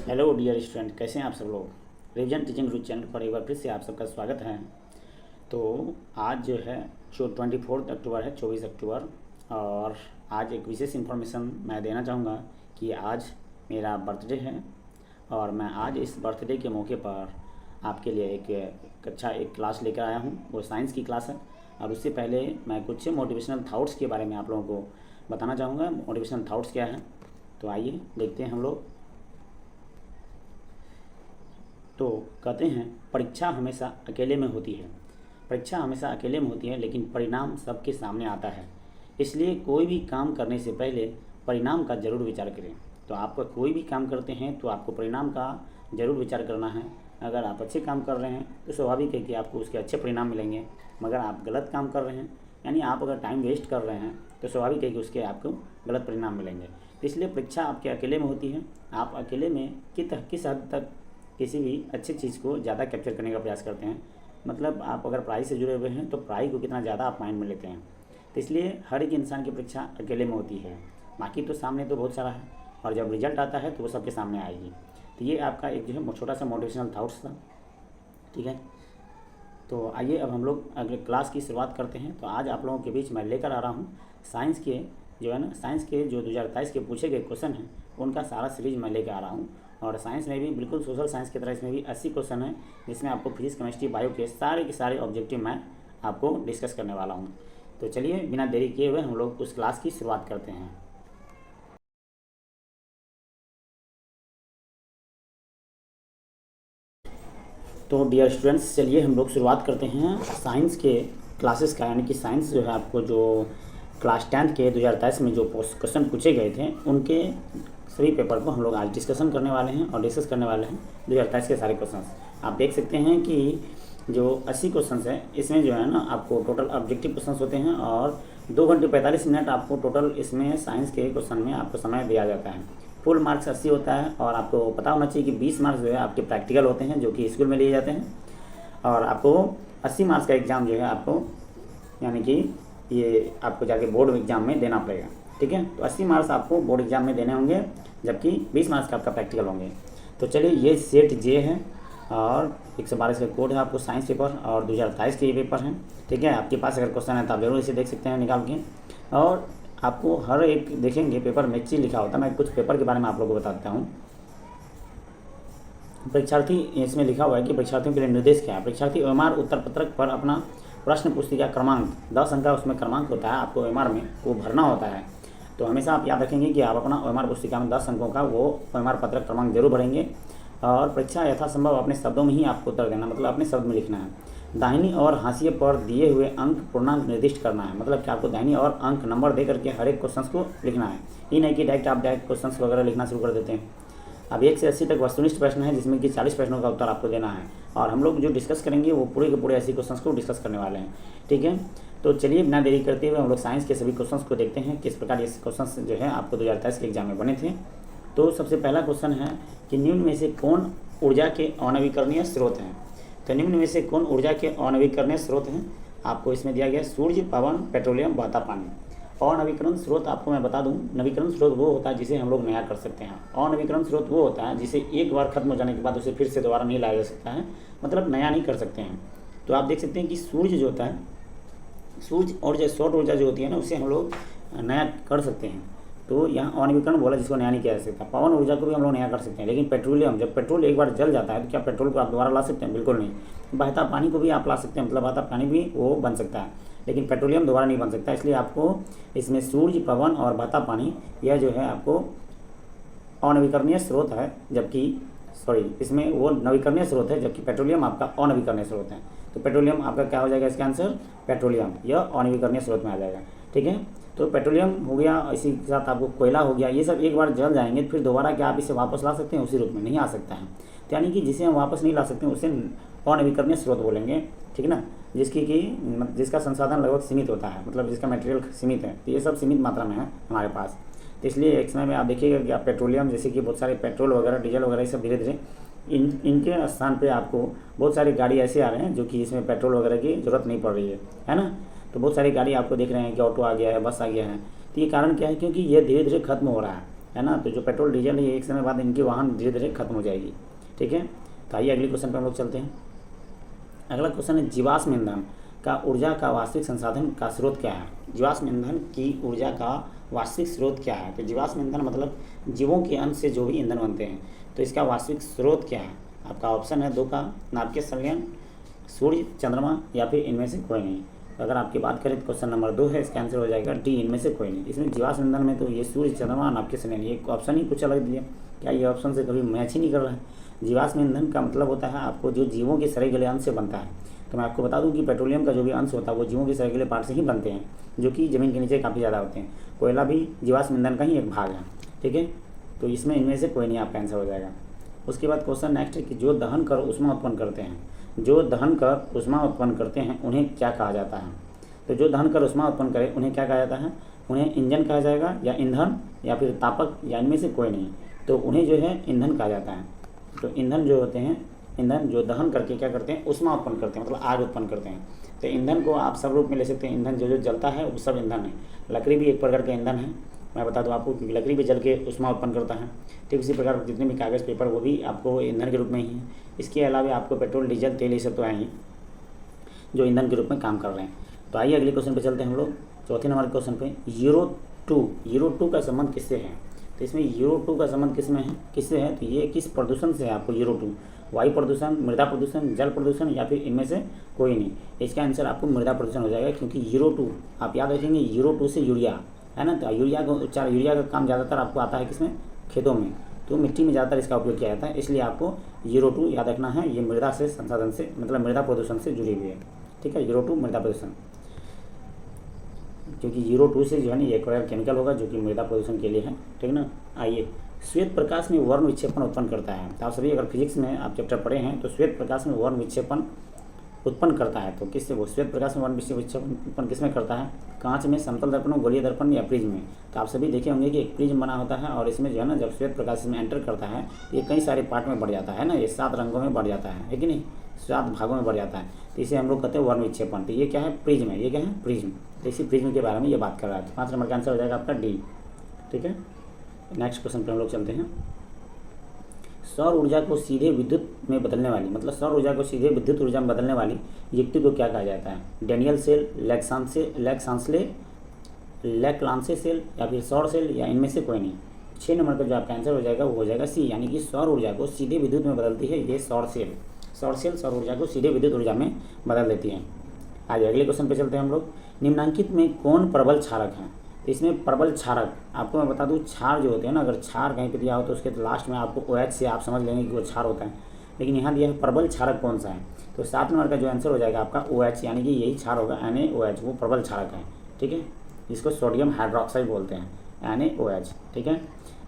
Hello dear student, कैसे हैं आप सब लोग। रिविजन टीचिंग ग्रुप चैनल पर एक बार फिर से आप सबका स्वागत है। तो आज जो है जो 24 अक्टूबर है, 24 अक्टूबर, और आज एक विशेष इन्फॉर्मेशन मैं देना चाहूँगा कि आज मेरा बर्थडे है और मैं आज इस बर्थडे के मौके पर आपके लिए एक क्लास लेकर आया हूँ। वो साइंस की क्लास है और उससे पहले मैं कुछ मोटिवेशनल थाट्स के बारे में आप लोगों को बताना चाहूँगा। मोटिवेशनल थाट्स क्या है, तो आइए देखते हैं हम लोग। तो कहते हैं परीक्षा हमेशा अकेले में होती है। परीक्षा हमेशा अकेले में होती है, लेकिन परिणाम सबके सामने आता है। इसलिए कोई भी काम करने से पहले परिणाम का ज़रूर विचार करें। तो आप कोई भी काम करते हैं तो आपको परिणाम का ज़रूर विचार करना है। अगर आप अच्छे काम कर रहे हैं तो स्वाभाविक है कि आपको उसके अच्छे परिणाम मिलेंगे। मगर आप गलत काम कर रहे हैं, यानी आप अगर टाइम वेस्ट कर रहे हैं, तो स्वाभाविक है कि उसके आपको गलत परिणाम मिलेंगे। तो इसलिए परीक्षा आपके अकेले में होती है। आप अकेले में किस हद तक किसी भी अच्छी चीज़ को ज़्यादा कैप्चर करने का प्रयास करते हैं। मतलब आप अगर पढ़ाई से जुड़े हुए हैं तो पढ़ाई को कितना ज़्यादा आप माइंड में लेते हैं। तो इसलिए हर एक इंसान की परीक्षा अकेले में होती है। बाकी तो सामने तो बहुत सारा है, और जब रिजल्ट आता है तो वो सबके सामने आएगी। तो ये आपका एक जो है छोटा सा मोटिवेशनल थाट्स था, ठीक है। तो आइए अब हम लोग अगले क्लास की शुरुआत करते हैं। तो आज आप लोगों के बीच मैं लेकर आ रहा हूँ साइंस के साइंस के जो 2023 के पूछे गए क्वेश्चन हैं उनका सारा सीरीज मैं लेकर आ रहा हूँ। और साइंस में भी बिल्कुल सोशल साइंस की तरह इसमें भी 80 क्वेश्चन है, जिसमें आपको फिजिक्स, केमिस्ट्री, बायो के सारे ऑब्जेक्टिव मैं आपको डिस्कस करने वाला हूँ। तो चलिए बिना देरी किए हुए हम लोग उस क्लास की शुरुआत करते हैं। तो डियर स्टूडेंट्स, चलिए हम लोग शुरुआत करते हैं साइंस के क्लासेस का। यानी कि साइंस जो है आपको जो क्लास 10th के 2023 में जो क्वेश्चन पूछे गए थे उनके सभी पेपर को हम लोग आज डिस्कशन करने वाले हैं और डिस्कस करने वाले हैं 2023 के सारे क्वेश्चन। आप देख सकते हैं कि जो 80 क्वेश्चन है इसमें जो है ना आपको टोटल ऑब्जेक्टिव क्वेश्चन होते हैं, और 2 घंटे 45 मिनट आपको टोटल इसमें साइंस के क्वेश्चन में आपको समय दिया जाता है। फुल मार्क्स 80 होता है, और आपको पता होना चाहिए कि 20 मार्क्स जो है आपके प्रैक्टिकल होते हैं जो कि स्कूल में लिए जाते हैं, और आपको 80 मार्क्स का एग्ज़ाम जो है आपको यानी कि ये आपको जाके बोर्ड एग्ज़ाम में देना पड़ेगा, ठीक है। तो 80 मार्क्स आपको बोर्ड एग्ज़ाम में देने होंगे, जबकि 20 मार्क्स का आपका प्रैक्टिकल होंगे। तो चलिए ये सेट जे है और 112 का कोड है आपको साइंस पेपर, और 2028 के ये पेपर हैं, ठीक है। आपके पास अगर क्वेश्चन है तो आप जरूर इसे देख सकते हैं निकाल के। और आपको हर एक देखेंगे पेपर में एक चीज़ लिखा होता है। मैं कुछ पेपर के बारे में आप लोगों को बताता हूँ। परीक्षार्थी, इसमें लिखा हुआ है कि परीक्षार्थियों के लिए निर्देश क्या है। परीक्षार्थी ओएमआर उत्तर पत्रक पर अपना प्रश्न पुस्तिका क्रमांक 10 अंक का उसमें क्रमांक होता है, आपको ओएमआर में वो भरना होता है। तो हमेशा आप याद रखेंगे कि आप अपना ओएमआर पुस्तिका में 10 अंकों का वो ओएमआर पत्रक क्रमांक जरूर भरेंगे। और परीक्षा यथासंभव अपने शब्दों में ही आपको उत्तर देना, मतलब अपने शब्द में लिखना है। दाहिनी और हाशिए पर दिए हुए अंक पूर्णांक निर्दिष्ट करना है, मतलब कि आपको दाहिनी और अंक नंबर दे करके हर एक क्वेश्चन को लिखना है। ये नहीं कि डायरेक्ट आप क्वेश्चन वगैरह लिखना शुरू कर देते हैं। अब 1 से 80 तक वस्तुनिष्ठ प्रश्न है, जिसमें कि 40 प्रश्नों का उत्तर आपको देना है। और हम लोग जो डिस्कस करेंगे वो पूरे के पूरे 80 क्वेश्चन को डिस्कस करने वाले हैं, ठीक है। तो चलिए बिना देरी करते हुए हम लोग साइंस के सभी क्वेश्चंस को देखते हैं, किस प्रकार ये क्वेश्चंस जो है आपको 2023 के एग्जाम में बने थे। तो सबसे पहला क्वेश्चन है कि निम्न में से कौन ऊर्जा के अनवीकरणीय स्रोत हैं। तो निम्न में से कौन ऊर्जा के अनवीकरणीय स्रोत हैं, आपको इसमें दिया गया सूर्य, पवन, पेट्रोलियम, बहता पानी। अनवीकरण स्रोत आपको मैं बता दूं, नवीकरण स्रोत वो होता है जिसे हम लोग नया कर सकते हैं। अनवीकरण स्रोत वो होता है जिसे एक बार खत्म हो जाने के बाद उसे फिर से दोबारा नहीं लाया जा सकता है, मतलब नया नहीं कर सकते हैं। तो आप देख सकते हैं कि सूर्य जो होता है, सूर्य और जो सौर ऊर्जा जो होती है ना, उसे हम लोग नया कर सकते हैं। तो यहाँ अनवीकरण बोला जिसको नया नहीं किया जा सकता। पवन ऊर्जा को भी हम लोग नया कर सकते हैं, लेकिन पेट्रोलियम, जब पेट्रोल एक बार जल जाता है तो क्या पेट्रोल को आप दोबारा ला सकते हैं? बिल्कुल नहीं। बहता पानी को भी आप ला सकते हैं, मतलब बहता पानी भी वो बन सकता है, लेकिन पेट्रोलियम दोबारा नहीं बन सकता। इसलिए आपको इसमें सूर्य, पवन और बहता पानी यह जो है आपको अनवीकरणीय स्रोत है, जबकि इसमें वो नवीकरणीय स्रोत है, जबकि पेट्रोलियम आपका अनवीकरणीय स्रोत है। तो पेट्रोलियम आपका क्या हो जाएगा इसका आंसर? पेट्रोलियम, यह अनवीकरणीय स्रोत में आ जाएगा, ठीक है। तो पेट्रोलियम हो गया, इसी के साथ आपको कोयला हो गया। ये सब एक बार जल जाएंगे फिर दोबारा क्या आप इसे वापस ला सकते हैं? उसी रूप में नहीं आ सकता है। तो यानी कि जिसे हम वापस नहीं ला सकते हैं उसे अनवीकरणीय स्रोत बोलेंगे, ठीक है ना। जिसका संसाधन लगभग सीमित होता है, मतलब जिसका मटेरियल सीमित है। तो ये सब सीमित मात्रा में है हमारे पास। तो इसलिए एक समय में आप देखिएगा कि आप पेट्रोलियम, जैसे कि बहुत सारे पेट्रोल वगैरह, डीजल वगैरह, ये सब धीरे धीरे इनके स्थान पे आपको बहुत सारी गाड़ी ऐसे आ रहे हैं जो कि इसमें पेट्रोल वगैरह की ज़रूरत नहीं पड़ रही है ना। तो बहुत सारी गाड़ी आपको देख रहे हैं कि ऑटो आ गया है, बस आ गया है। तो ये कारण क्या है? क्योंकि ये धीरे धीरे खत्म हो रहा है। है ना। तो जो पेट्रोल डीजल है एक समय बाद इनकी वाहन धीरे धीरे खत्म हो जाएगी, ठीक है। तो आइए अगले क्वेश्चन पर हम लोग चलते हैं। अगला क्वेश्चन है जीवाश्म ईंधन का ऊर्जा का वास्तविक संसाधन का स्रोत क्या है। जीवाश्म ईंधन की ऊर्जा का वास्तविक स्रोत क्या है। तो जीवाश्म ईंधन मतलब जीवों के अंश से जो भी ईंधन बनते हैं, तो इसका वास्तविक स्रोत क्या है। आपका ऑप्शन है 2 का नाभिकीय संलयन, सूर्य, चंद्रमा या फिर इनमें से कोई नहीं। तो अगर आपकी बात करें तो क्वेश्चन नंबर 2 है, इसका आंसर हो जाएगा डी, इनमें से कोई नहीं। इसमें जीवाश्म ईंधन में तो ये सूर्य, चंद्रमा, नाभिकीय संलयन, ये ऑप्शन ही कुछ अलग दिया। क्या ये ऑप्शन से कभी मैच ही नहीं कर रहा है। जीवाश्म ईंधन का मतलब होता है आपको जो जीवों के सड़े गले अंश से बनता है। तो मैं आपको बता दूं कि पेट्रोलियम का जो भी अंश होता है वो जीवों के सड़े गले पार्ट से ही बनते हैं, जो कि ज़मीन के नीचे काफ़ी ज़्यादा होते हैं। कोयला भी जीवाश्म ईंधन का ही एक भाग है, ठीक है। तो इसमें इनमें से कोई नहीं आपका आंसर हो जाएगा। उसके बाद क्वेश्चन नेक्स्ट है कि जो दहन कर ऊष्मा उत्पन्न करते हैं, जो दहन कर ऊष्मा उत्पन्न करते हैं उन्हें क्या कहा जाता है। तो जो दहन कर ऊष्मा उत्पन्न करे उन्हें क्या कहा जाता है। उन्हें इंजन कहा जाएगा या ईंधन या फिर तापक या इनमें से कोई नहीं। तो उन्हें जो है ईंधन कहा जाता है। तो ईंधन जो होते हैं, ईंधन जो दहन करके क्या करते हैं, ऊष्मा उत्पन्न करते हैं, मतलब आग उत्पन्न करते हैं। तो ईंधन को आप सब रूप में ले सकते हैं। ईंधन जो जो जलता है वो सब ईंधन है। लकड़ी भी एक प्रकार का ईंधन है, मैं बता दूं आपको, क्योंकि लकड़ी भी जल के ऊष्मा उत्पन्न करता है। ठीक इसी प्रकार जितने भी कागज़ पेपर वो भी आपको ईंधन के रूप में ही है। इसके अलावा आपको पेट्रोल, डीजल, तेल ये सब तो है ही जो ईंधन के रूप में काम कर रहे हैं। तो आइए अगले क्वेश्चन पे चलते हैं हम लोग। चौथे नंबर क्वेश्चन पे यूरो 2 का संबंध किससे है। तो इसमें यूरो 2 का संबंध किससे है। तो ये किस प्रदूषण से है आपको यूरो 2, वायु प्रदूषण, मृदा प्रदूषण, जल प्रदूषण या फिर इनमें से कोई नहीं। इसका आंसर आपको मृदा प्रदूषण हो जाएगा, क्योंकि यूरो 2 आप याद रखेंगे, यूरो 2 से यूरिया है ना। तो यूरिया का काम ज़्यादातर आपको आता है किसमें, खेतों में। तो मिट्टी में ज़्यादातर इसका उपयोग किया जाता है, इसलिए आपको यूरो 2 याद रखना है। ये मृदा से संसाधन से मतलब मृदा प्रदूषण से जुड़ी हुई है, ठीक है। यूरो 2 मृदा प्रदूषण, क्योंकि यूरो 2 से जो है ना ये केमिकल होगा जो कि मृदा प्रदूषण के लिए है, ठीक ना। आइए, श्वेत प्रकाश में वर्ण विक्षेपण उत्पन्न करता है। तो आप सभी अगर फिजिक्स में आप चैप्टर पढ़े हैं तो श्वेत प्रकाश में वर्ण विक्षेपण उत्पन्न करता है। तो किससे, वो श्वेत प्रकाश में वर्ण विक्षेपण उत्पन्न किसमें करता है, कांच में, समतल दर्पण, गोलीय दर्पण या प्रिज्म में। तो आप सभी देखे होंगे कि एक प्रिज्म बना होता है और इसमें जो है ना जब श्वेत प्रकाश इसमें एंटर करता है ये कई सारे पार्ट में बढ़ जाता है ना, ये 7 रंगों में बढ़ जाता है कि नहीं, 7 भागों में बढ़ जाता है। तो इसे हम लोग कहते हैं वर्ण विक्षेपण। तो ये क्या है, प्रिज्म है। ये क्या है, प्रिज्म। तो इसी प्रिज्म के बारे में ये बात कर रहा है। तो 5 नंबर का आंसर हो जाएगा आपका डी, ठीक है। नेक्स्ट क्वेश्चन पर हम लोग चलते हैं। सौर ऊर्जा को सीधे विद्युत में बदलने वाली, मतलब सौर ऊर्जा को सीधे विद्युत ऊर्जा में बदलने वाली युक्ति को क्या कहा जाता है। डेनियल सेल, लैक्लांसे सेल या फिर सौर सेल या इनमें से कोई नहीं। 6 नंबर का जो आपका आंसर हो जाएगा वो हो जाएगा सी, यानी कि सौर ऊर्जा को सीधे विद्युत में बदलती है ये सौर सेल। सौर ऊर्जा को सीधे विद्युत ऊर्जा में बदल देती है। आइए अगले क्वेश्चन पे चलते हैं हम लोग। निम्नांकित में कौन प्रबल क्षारक है। तो इसमें प्रबल क्षारक, आपको मैं बता दूं, क्षार जो होते हैं ना, अगर क्षार कहीं पे दिया हो तो उसके लास्ट में आपको OH से आप समझ लेंगे कि वो क्षार होता है, लेकिन यहाँ दिया है प्रबल क्षारक कौन सा है। तो 7 नंबर का जो आंसर हो जाएगा आपका OH, यानी कि यही क्षार होगा, NaOH, वो प्रबल क्षारक है, ठीक है। जिसको सोडियम हाइड्रोक्साइड बोलते हैं, NaOH, ठीक है।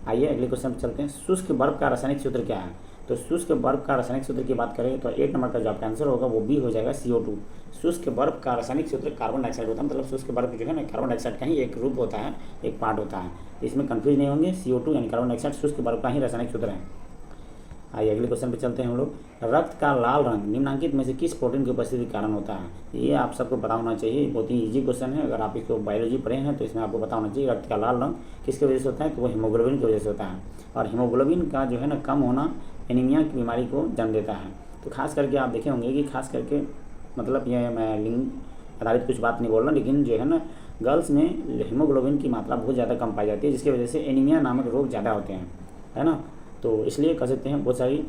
आइए अगले क्वेश्चन पर चलते हैं। शुष्क बर्फ का रासायनिक सूत्र क्या है। तो शुष्क बर्फ का रासायनिक सूत्र की बात करें तो 8 नंबर का जो आपका आंसर होगा वो बी हो जाएगा, CO2। शुष्क बर्फ का रासायनिक सूत्र कार्बन डाइऑक्साइड होता है, मतलब शुष्क बर्फ जो है ना कार्बन डाइऑक्साइड का ही एक रूप होता है, एक पार्ट होता है। इसमें कंफ्यूज नहीं होंगे, CO2 यानी कार्बन डाइऑक्साइड शुष्क बर्फ का ही रासायनिक सूत्र है। आइए अगले क्वेश्चन पे चलते हैं हम लोग। रक्त का लाल रंग निम्नांकित में से किस प्रोटीन की उपस्थिति के कारण होता है। ये आप सबको पता होना चाहिए, बहुत ही ईजी क्वेश्चन है। अगर आप इसको बायोलॉजी पढ़े हैं तो इसमें आपको पता होना चाहिए रक्त का लाल रंग किसकी वजह से होता है, तो वो हीमोग्लोबिन की वजह से होता है। और हीमोग्लोबिन का जो है ना कम होना एनीमिया की बीमारी को जन्म देता है। तो खास करके आप देखे होंगे कि खास करके मतलब ये मैं लिंग आधारित कुछ बात नहीं बोल रहा, लेकिन जो है ना गर्ल्स में हीमोग्लोबिन की मात्रा बहुत ज़्यादा कम पाई जाती है, जिसकी वजह से एनीमिया नामक रोग ज़्यादा होते हैं, है ना। तो इसलिए कह सकते हैं बहुत सारी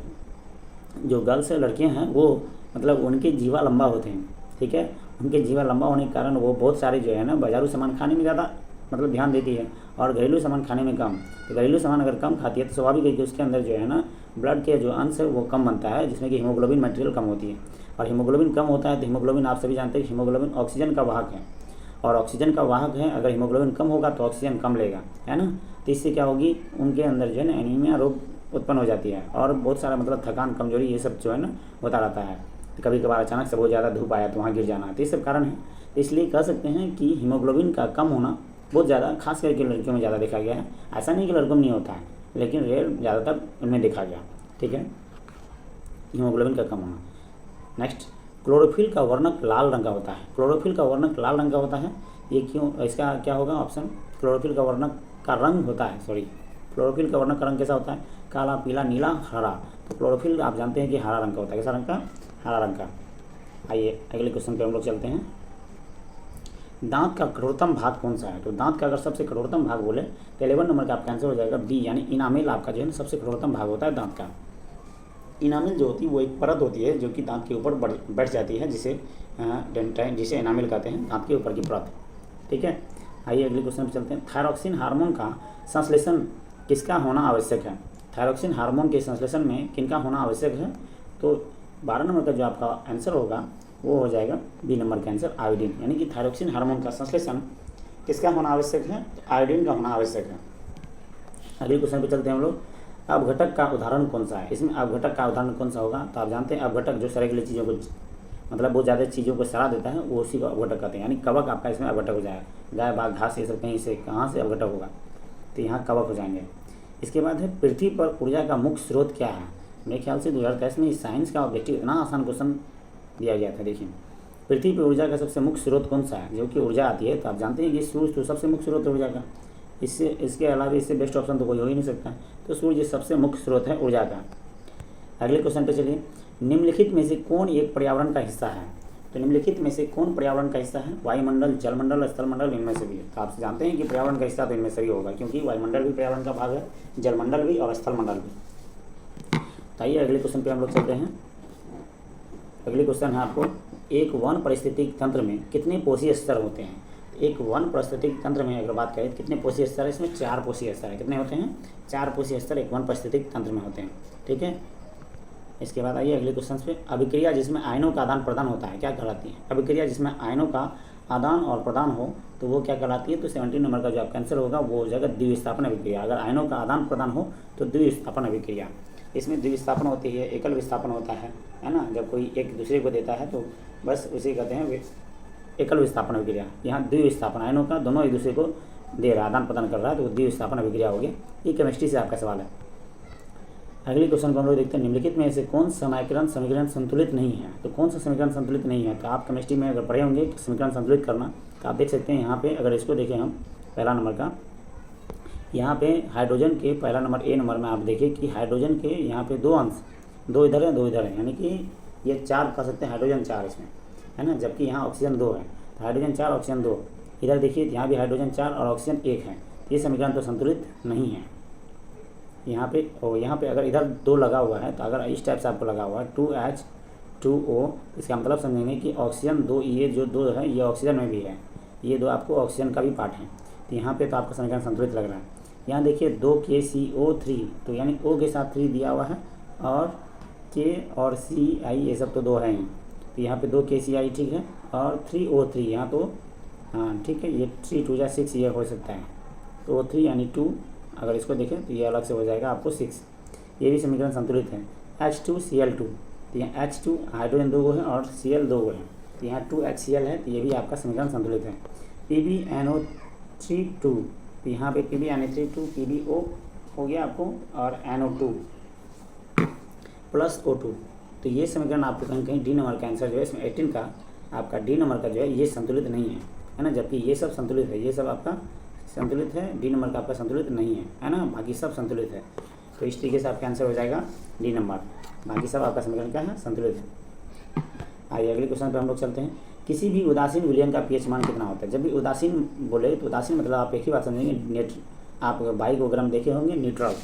जो गर्ल्स लड़कियां हैं वो मतलब उनके जीवा लंबा होते हैं, ठीक है। उनके जीवा लंबा होने के कारण वो बहुत सारे जो है ना बाजारू सामान खाने में ज़्यादा मतलब ध्यान देती है और घरेलू सामान खाने में कम। तो घरेलू सामान अगर कम खाती है तो स्वाभाविक है कि उसके अंदर जो है ना ब्लड के जो अंश है वो कम बनता है, जिसमें कि हीमोग्लोबिन मटेरियल कम होती है। और हीमोग्लोबिन कम होता है तो हीमोग्लोबिन आप सभी जानते हैं हीमोग्लोबिन ऑक्सीजन का वाहक है, और ऑक्सीजन का वाहक है। अगर हीमोग्लोबिन कम होगा तो ऑक्सीजन कम लेगा, है ना। तो इससे क्या होगी, उनके अंदर जो है ना एनीमिया रोग उत्पन्न हो जाती है और बहुत सारा मतलब थकान, कमजोरी, ये सब जो है ना होता रहता है। तो कभी कभार अचानक से बहुत ज़्यादा धूप आया तो वहाँ गिर जाना, तो ये सब कारण है। इसलिए कह सकते हैं कि हीमोग्लोबिन का कम होना बहुत ज़्यादा खास करके लड़कियों में ज़्यादा देखा गया है। ऐसा नहीं कि लड़कों में नहीं होता है, लेकिन रेयर ज़्यादातर उनमें देखा गया, ठीक है, हीमोग्लोबिन का कम होना। नेक्स्ट, क्लोरोफिल का वर्णक लाल रंग का होता है। क्लोरोफिल का वर्णक लाल रंग का होता है, ये क्यों, इसका क्या होगा ऑप्शन। क्लोरोफिल का वर्णक का रंग होता है, सॉरी क्लोरोफिल का वर्णक का रंग कैसा होता है? काला, पीला, नीला, हरा। तो क्लोरोफिल आप जानते हैं कि हरा रंग का होता है। कैसा रंग का? हरा रंग का। आइए अगले क्वेश्चन पे हम लोग चलते हैं। दांत का कठोरतम भाग कौन सा है? तो दांत का अगर सबसे कठोरतम भाग बोले तो 11 नंबर का आपका आंसर हो जाएगा बी, यानी इनामिल आपका जो है ना सबसे कठोरतम भाग होता है दांत का। इनामिल जो होती है वो एक परत होती है जो कि दांत के ऊपर बैठ जाती है, जिसे डेंटाइन, जिसे इनामिल कहते हैं, दांत के ऊपर की परत। ठीक है, आइए अगले क्वेश्चन पे चलते हैं। थायरॉक्सिन हार्मोन का संश्लेषण किसका होना आवश्यक है? थायरॉक्सिन हार्मोन के संश्लेषण में किनका होना आवश्यक है? तो 12 नंबर का जो आपका आंसर होगा वो हो जाएगा बी नंबर का आंसर, आयोडीन। यानी कि थायरॉक्सिन हार्मोन का संश्लेषण किसका होना आवश्यक है? तो आयोडीन का होना आवश्यक है। अगले क्वेश्चन पे चलते हैं हम लोग। अपघटक का उदाहरण कौन सा है? इसमें अपघटक का उदाहरण कौन सा होगा? तो आप जानते हैं अपघटक जो सड़ीली चीज़ों को, मतलब बहुत ज़्यादा चीज़ों को सड़ा देता है, वो उसी को अपघटक कहते हैं। यानी कवक आपका इसमें अपघटक हो जाएगा। गाय, बाघ, घास, ये सब कहीं से कहाँ से अपघटक होगा? तो यहाँ कवक हो जाएंगे। इसके बाद है पृथ्वी पर ऊर्जा का मुख्य स्रोत क्या है? मेरे ख्याल से 2023 में साइंस का ऑब्जेक्टिव इतना आसान क्वेश्चन दिया गया था। देखिए, पृथ्वी पर ऊर्जा का सबसे मुख्य स्रोत कौन सा है? जो कि ऊर्जा आती है, तो आप जानते हैं कि सूर्य तो सबसे मुख्य स्रोत है ऊर्जा का। इससे, इसके अलावा इससे बेस्ट ऑप्शन तो कोई हो ही नहीं सकता। तो सूर्य सबसे मुख्य स्रोत है ऊर्जा का। अगले क्वेश्चन पे चलिए। निम्नलिखित में से कौन एक पर्यावरण का हिस्सा है? तो निम्नलिखित में से कौन पर्यावरण का हिस्सा है? वायुमंडल, जलमंडल, स्थलमंडल, इनमें से भी है। तो आप जानते हैं कि पर्यावरण का हिस्सा तो इनमें से ही होगा, क्योंकि वायुमंडल भी पर्यावरण का भाग है, जलमंडल भी और स्थलमंडल भी। तो आइए अगले क्वेश्चन पे हम लोग चलते हैं। अगले क्वेश्चन है आपको, एक वन पारिस्थितिक तंत्र में कितने पोषी स्तर होते हैं? एक वन पारिस्थितिक तंत्र में अगर बात करें तो कितने पोषी स्तर है? इसमें 4 पोषी स्तर है। कितने होते हैं? 4 पोषी स्तर एक वन पारिस्थितिक तंत्र में होते हैं। ठीक है, इसके बाद आइए अगले क्वेश्चन पे। अभिक्रिया जिसमें आयनों का आदान प्रदान होता है क्या कहलाती है? अभिक्रिया जिसमें आयनों का आदान और प्रदान हो तो वो क्या कहलाती है? तो 17 नंबर का जो आपका आंसर होगा वो हो जाएगा द्विविस्थापन अभिक्रिया। अगर आयनों का आदान प्रदान हो तो द्विविस्थापन अभिक्रिया। इसमें द्विविस्थापन होती है, एकल विस्थापन होता है ना? जब कोई एक दूसरे को देता है तो बस उसे कहते हैं एकल विस्थापन अभिक्रिया। यहाँ द्विविस्थापन, आयनों का दोनों एक दूसरे को दे रहा है, आदान प्रदान कर रहा है, तो द्विविस्थापन अभिक्रिया हो गया। ये केमिस्ट्री से आपका सवाल है। अगले क्वेश्चन को हम लोग देखते हैं। निम्नलिखित में से कौन समीकरण संतुलित नहीं है? तो कौन सा समीकरण संतुलित नहीं है? तो आप केमिस्ट्री में अगर पढ़े होंगे कि समीकरण संतुलित करना, तो आप देख सकते हैं यहाँ पे। अगर इसको देखें हम, पहला नंबर का यहाँ पे हाइड्रोजन के पहला नंबर ए नंबर में आप देखिए कि हाइड्रोजन के यहाँ पे 2 अंश, 2 इधर है 2 इधर है, यानी कि ये 4 कह सकते हैं, हाइड्रोजन 4 इसमें है ना, जबकि यहाँ ऑक्सीजन 2 है। तो हाइड्रोजन 4 ऑक्सीजन 2, इधर देखिए यहाँ भी हाइड्रोजन 4 और ऑक्सीजन 1 है। ये समीकरण तो संतुलित नहीं है यहाँ पे। और यहाँ पे अगर इधर 2 लगा हुआ है, तो अगर इस टाइप से आपको लगा हुआ है 2H2O, इसका मतलब समझेंगे कि ऑक्सीजन 2, ये जो 2 है ये ऑक्सीजन में भी है, ये 2 आपको ऑक्सीजन का भी पार्ट है। तो यहाँ पे तो आपका समीकरण संतुलित लग रहा है। यहाँ देखिए 2KCO3, तो यानी O के साथ 3 दिया हुआ है, और K और CI ये सब तो 2 हैं ही। तो यहाँ पे 2KCI ठीक है, और 3O3 यहाँ तो हाँ ठीक है, ये 3 2 6 ये हो सकता है। तो O3 यानी 2, अगर इसको देखें तो ये अलग से हो जाएगा आपको 6। ये भी समीकरण संतुलित है। H2Cl2, तो यहाँ H2 हाइड्रोजन 2 है और Cl 2 है, तो यहाँ 2HCl है, तो ये भी आपका समीकरण संतुलित है। PbNO3 2, तो यहाँ पे PbNO3 PbO हो गया आपको, और NO2 प्लस O2, तो ये समीकरण आपको कहीं कहीं डी नंबर का आंसर जो है इसमें 18 का आपका डी नंबर का जो है ये संतुलित नहीं है ना, जबकि ये सब संतुलित है, ये सब आपका संतुलित है, डी नंबर का आपका संतुलित नहीं है ना, बाकी सब संतुलित है। तो इस तरीके से आपका आंसर हो जाएगा डी नंबर, बाकी सब आपका समीकरण क्या है? संतुलित है। आइए अगले क्वेश्चन पे हम लोग चलते हैं। किसी भी उदासीन विलयन का पीएच मान कितना होता है? जब भी उदासीन बोले तो उदासीन मतलब आप एक ही बात समझेंगे, आप बाइकोग्राम देखे होंगे, न्यूट्रल।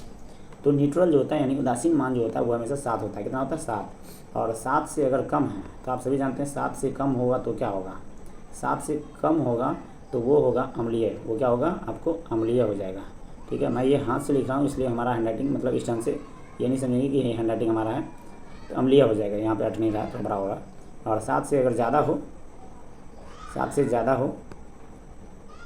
तो न्यूट्रल जो होता है यानी उदासीन मान जो होता है वो हमेशा 7 होता है। कितना होता है? 7। और 7 से अगर कम है तो आप सभी जानते हैं 7 से कम होगा तो क्या होगा? 7 से कम होगा तो वो होगा अम्लीय। वो क्या होगा? आपको अम्लीय हो जाएगा। ठीक है, मैं ये हाथ से लिख रहा हूँ इसलिए हमारा हैंडराइटिंग मतलब इस ढंग से ये नहीं समझेंगे कि ये हैंडराइटिंग हमारा है, तो अम्लीय हो जाएगा। यहाँ पे अट नहीं रहा है तो बड़ा होगा। और 7 से अगर ज़्यादा हो, 7 से ज़्यादा हो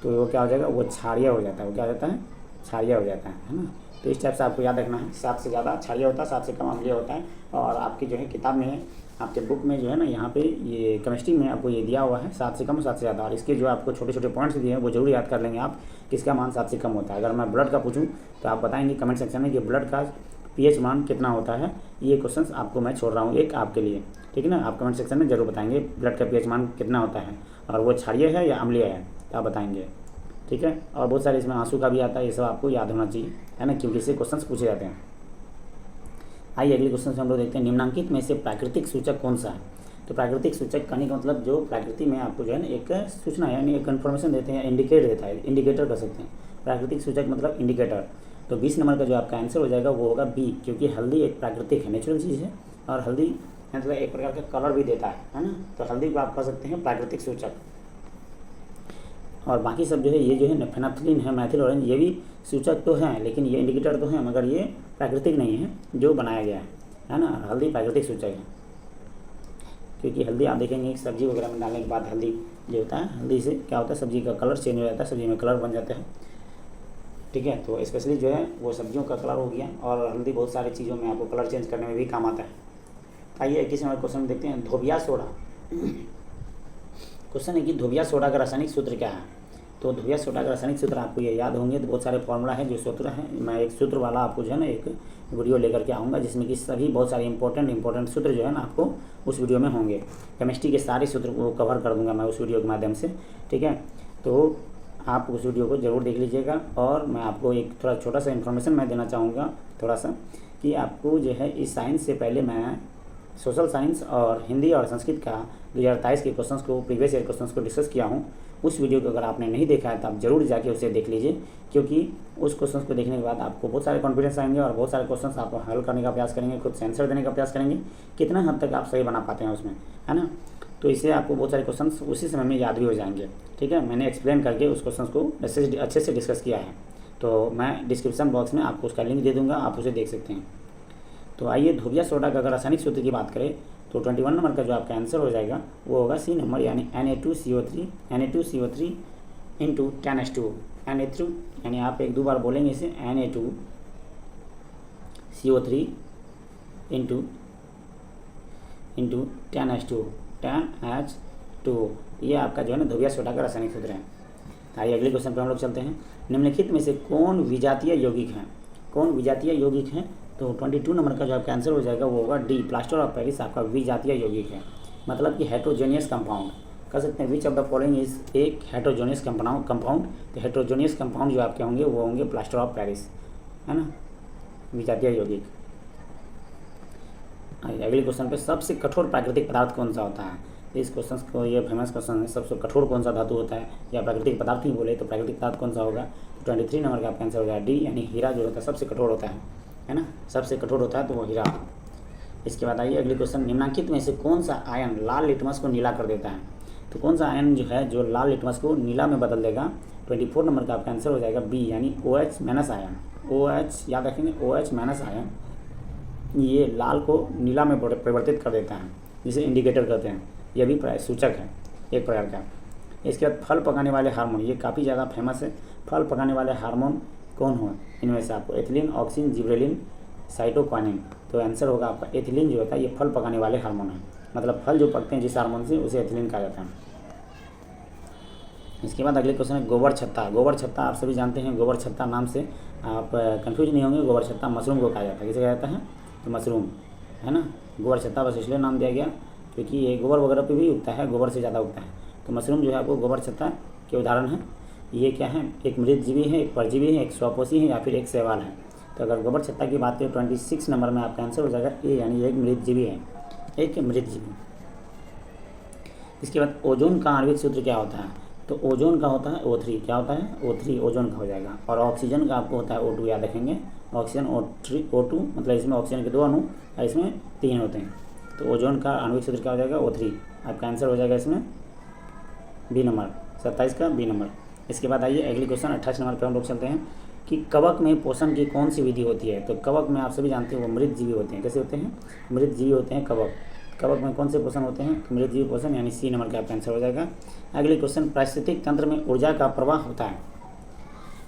तो वो क्या हो जाएगा? वो क्षारीय हो जाता है। वो क्या हो जाता है? क्षारीय हो जाता है ना। तो इस टाइप से आपको याद रखना है। 7 से ज़्यादा क्षारीय होता है, 7 से कम अम्लीय होता है। और आपकी जो है किताब में, आपके बुक में जो है ना, यहाँ पे ये केमिस्ट्री में आपको ये दिया हुआ है 7 से कम और 7 से ज़्यादा। और इसके जो आपको छोटे छोटे पॉइंट्स दिए हैं वो जरूर याद कर लेंगे आप, किसका मान 7 से कम होता है। अगर मैं ब्लड का पूछूँ तो आप बताएंगे कमेंट सेक्शन में कि ब्लड का पीएच मान कितना होता है। ये क्वेश्चंस आपको मैं छोड़ रहा हूँ एक आपके लिए, ठीक है ना। आप कमेंट सेक्शन में जरूर बताएंगे ब्लड का पीएच मान कितना होता है और वो क्षारीय है या अम्लीय है, तो आप बताएंगे, ठीक है। और बहुत सारे इसमें आंसू का भी आता है, ये सब आपको याद होना चाहिए, है ना, क्योंकि इससे क्वेश्चन पूछे जाते हैं। आइए अगले क्वेश्चन से हम लोग देखते हैं, निम्नांकित में से प्राकृतिक सूचक कौन सा है। तो प्राकृतिक सूचक कहने का मतलब जो प्रकृति में आपको जो है ना एक सूचना यानी एक इन्फॉर्मेशन देते हैं, इंडिकेट देता है, इंडिकेटर कर सकते हैं। प्राकृतिक सूचक मतलब इंडिकेटर। तो 20 नंबर का जो आपका आंसर हो जाएगा वो होगा बी, क्योंकि हल्दी एक प्राकृतिक है, नेचुरल चीज़ है, और हल्दी मतलब एक प्रकार का कलर भी देता है ना। तो हल्दी को आप कह सकते हैं प्राकृतिक सूचक। और बाकी सब जो है ये जो है फेनाफ्थलीन है, मैथिल ऑरेंज, ये भी सूचक तो हैं, लेकिन ये इंडिकेटर तो हैं, मगर ये प्राकृतिक नहीं है जो बनाया गया है ना। हल्दी प्राकृतिक सूचक है, क्योंकि हल्दी आप देखेंगे सब्जी वगैरह में डालने के बाद हल्दी जो होता है, हल्दी से क्या होता है सब्जी का कलर चेंज हो जाता है, सब्जी में कलर बन जाता है, ठीक है। तो स्पेशली जो है वो सब्जियों का कलर हो गया, और हल्दी बहुत सारी चीज़ों में आपको कलर चेंज करने में भी काम आता है। आइए 21 नंबर क्वेश्चन देखते हैं, धोबिया सोडा। क्वेश्चन है कि धोबिया सोडा का रासायनिक सूत्र क्या है। तो धोबिया सोडा का रासायनिक सूत्र आपको ये याद होंगे, तो बहुत सारे फॉर्मूला है जो सूत्र हैं। मैं एक सूत्र वाला आपको जो है ना एक वीडियो लेकर के आऊँगा, जिसमें कि सभी बहुत सारे इंपॉर्टेंट सूत्र जो है ना आपको उस वीडियो में होंगे। केमिस्ट्री के सारे सूत्र को कवर कर दूंगा मैं उस वीडियो के माध्यम से, ठीक है। तो आप उस वीडियो को ज़रूर देख लीजिएगा। और मैं आपको एक थोड़ा छोटा सा इन्फॉर्मेशन मैं देना चाहूँगा थोड़ा सा, कि आपको जो है इस साइंस से पहले मैं सोशल साइंस और हिंदी और संस्कृत का 2023 के क्वेश्चंस को, प्रीवियस ईयर क्वेश्चंस को डिस्कस किया हूँ। उस वीडियो को अगर आपने नहीं देखा है तो आप ज़रूर जाके उसे देख लीजिए, क्योंकि उस क्वेश्चंस को देखने के बाद आपको बहुत सारे कॉन्फिडेंस आएंगे और बहुत सारे क्वेश्चंस आप हल करने का प्रयास करेंगे, खुद से आंसर देने का प्रयास करेंगे, कितना हद तक आप सही बना पाते हैं उसमें, है ना। तो इससे आपको बहुत सारे क्वेश्चंस उसी समय में याद भी हो जाएंगे, ठीक है। मैंने एक्सप्लेन करके उस क्वेश्चन को अच्छे से डिस्कस किया है, तो मैं डिस्क्रिप्शन बॉक्स में आपको उसका लिंक दे दूँगा, आप उसे देख सकते हैं। तो आइए धोबिया सोडा का अगर रासायनिक सूत्र की बात करें तो 21 नंबर का जो आपका आंसर हो जाएगा वो होगा सी नंबर, यानी Na2CO3 इंटू 10H2। Na2 यानी आप एक दो बार बोलेंगे इसे, Na2CO3 इंटू 10H2 ये आपका जो है ना धोबिया सोडा का रासायनिक सूत्र है। आइए अगले क्वेश्चन पर हम लोग चलते हैं, निम्नलिखित में से कौन विजातीय यौगिक है। कौन विजातीय यौगिक है, तो 22 नंबर का जो आपका आंसर हो जाएगा वो होगा डी, प्लास्टर ऑफ पेरिस आपका विजातीय यौगिक है, मतलब कि हेट्रोजेनियस कंपाउंड कह सकते हैं। Which of the following is एक हेट्रोजेनियस कंपाउंड। तो हेट्रोजेनियस कंपाउंड जो आपके होंगे वो होंगे प्लास्टर ऑफ पेरिस, है ना, विजातीय यौगिक। अगले क्वेश्चन पे, सबसे कठोर प्राकृतिक पदार्थ कौन सा होता है। इस क्वेश्चन को, ये फेमस क्वेश्चन है, सबसे कठोर कौन सा धातु होता है, या प्राकृतिक पदार्थ ही बोले तो प्राकृतिक पदार्थ कौन सा होगा। तो 23 नंबर का आपका आंसर हो जाएगा डी, यानी हीरा जो होता है सबसे कठोर होता है ना, सबसे कठोर होता है तो वो हीरा। इसके बाद आइए अगले क्वेश्चन, निम्नलिखित में से कौन सा आयन लाल लिटमस को नीला कर देता है। तो कौन सा आयन जो है जो लाल लिटमस को नीला में बदल देगा। 24 नंबर का आपका आंसर हो जाएगा बी, यानी OH माइनस आयन। OH याद रखेंगे, OH माइनस आयन ये लाल को नीला में परिवर्तित कर देता है, जिसे इंडिकेटर कहते हैं। यह भी सूचक है एक प्रकार का। इसके बाद फल पकाने वाले हार्मोन, ये काफ़ी ज़्यादा फेमस है। फल पकाने वाले हार्मोन कौन हो, इनमें से आपको एथिलीन, ऑक्सिन, जिब्रेलिन, साइटोकाइनिन। तो आंसर होगा आपका एथिलीन जो होता है, ये फल पकाने वाले हार्मोन है, मतलब फल जो पकते हैं जिस हार्मोन से उसे एथिलीन कहा जाता है। इसके बाद अगले क्वेश्चन है गोबर छत्ता। गोबर छत्ता आप सभी जानते हैं, गोबर छत्ता नाम से आप कंफ्यूज नहीं होंगे। गोबर छत्ता मशरूम को कहा जाता है, किसे कहा जाता है, तो मशरूम, है ना। गोबर छत्ता बस इसलिए नाम दिया गया क्योंकि ये गोबर वगैरह पे भी उगता है, गोबर से ज़्यादा उगता है। तो मशरूम जो है आपको गोबर छत्ता के उदाहरण है। ये क्या है, एक मृतजीवी है, एक परजीवी है, एक स्वपोषी है, या फिर एक शैवाल है। तो अगर गोबर छत्ता की बात करें 26 नंबर में आपका आंसर हो जाएगा ए, यानी एक मृतजीवी है, एक मृतजीवी। इसके बाद ओजोन का आणविक सूत्र क्या होता है। तो ओजोन का होता है O3, क्या होता है O3, ओजोन का हो जाएगा। और ऑक्सीजन का आपको होता है O2, याद रखेंगे, ऑक्सीजन O2 मतलब इसमें ऑक्सीजन के 2 अणु और इसमें 3 होते हैं। तो ओजोन का आणविक सूत्र क्या हो जाएगा O3, आपका आंसर हो जाएगा इसमें बी नंबर, 27 का बी नंबर। इसके बाद आइए अगली क्वेश्चन 28 नंबर पर हम लोग चलते हैं कि कवक में पोषण की कौन सी विधि होती है। तो कवक में आप सभी जानते हैं वो मृतजीवी होते हैं। कैसे होते हैं, मृतजीवी होते हैं कवक। कवक में कौन से पोषण होते हैं, तो मृतजीवी पोषण, यानी सी नंबर का आपका आंसर हो जाएगा। अगले क्वेश्चन, पारिस्थितिक तंत्र में ऊर्जा का प्रवाह होता है।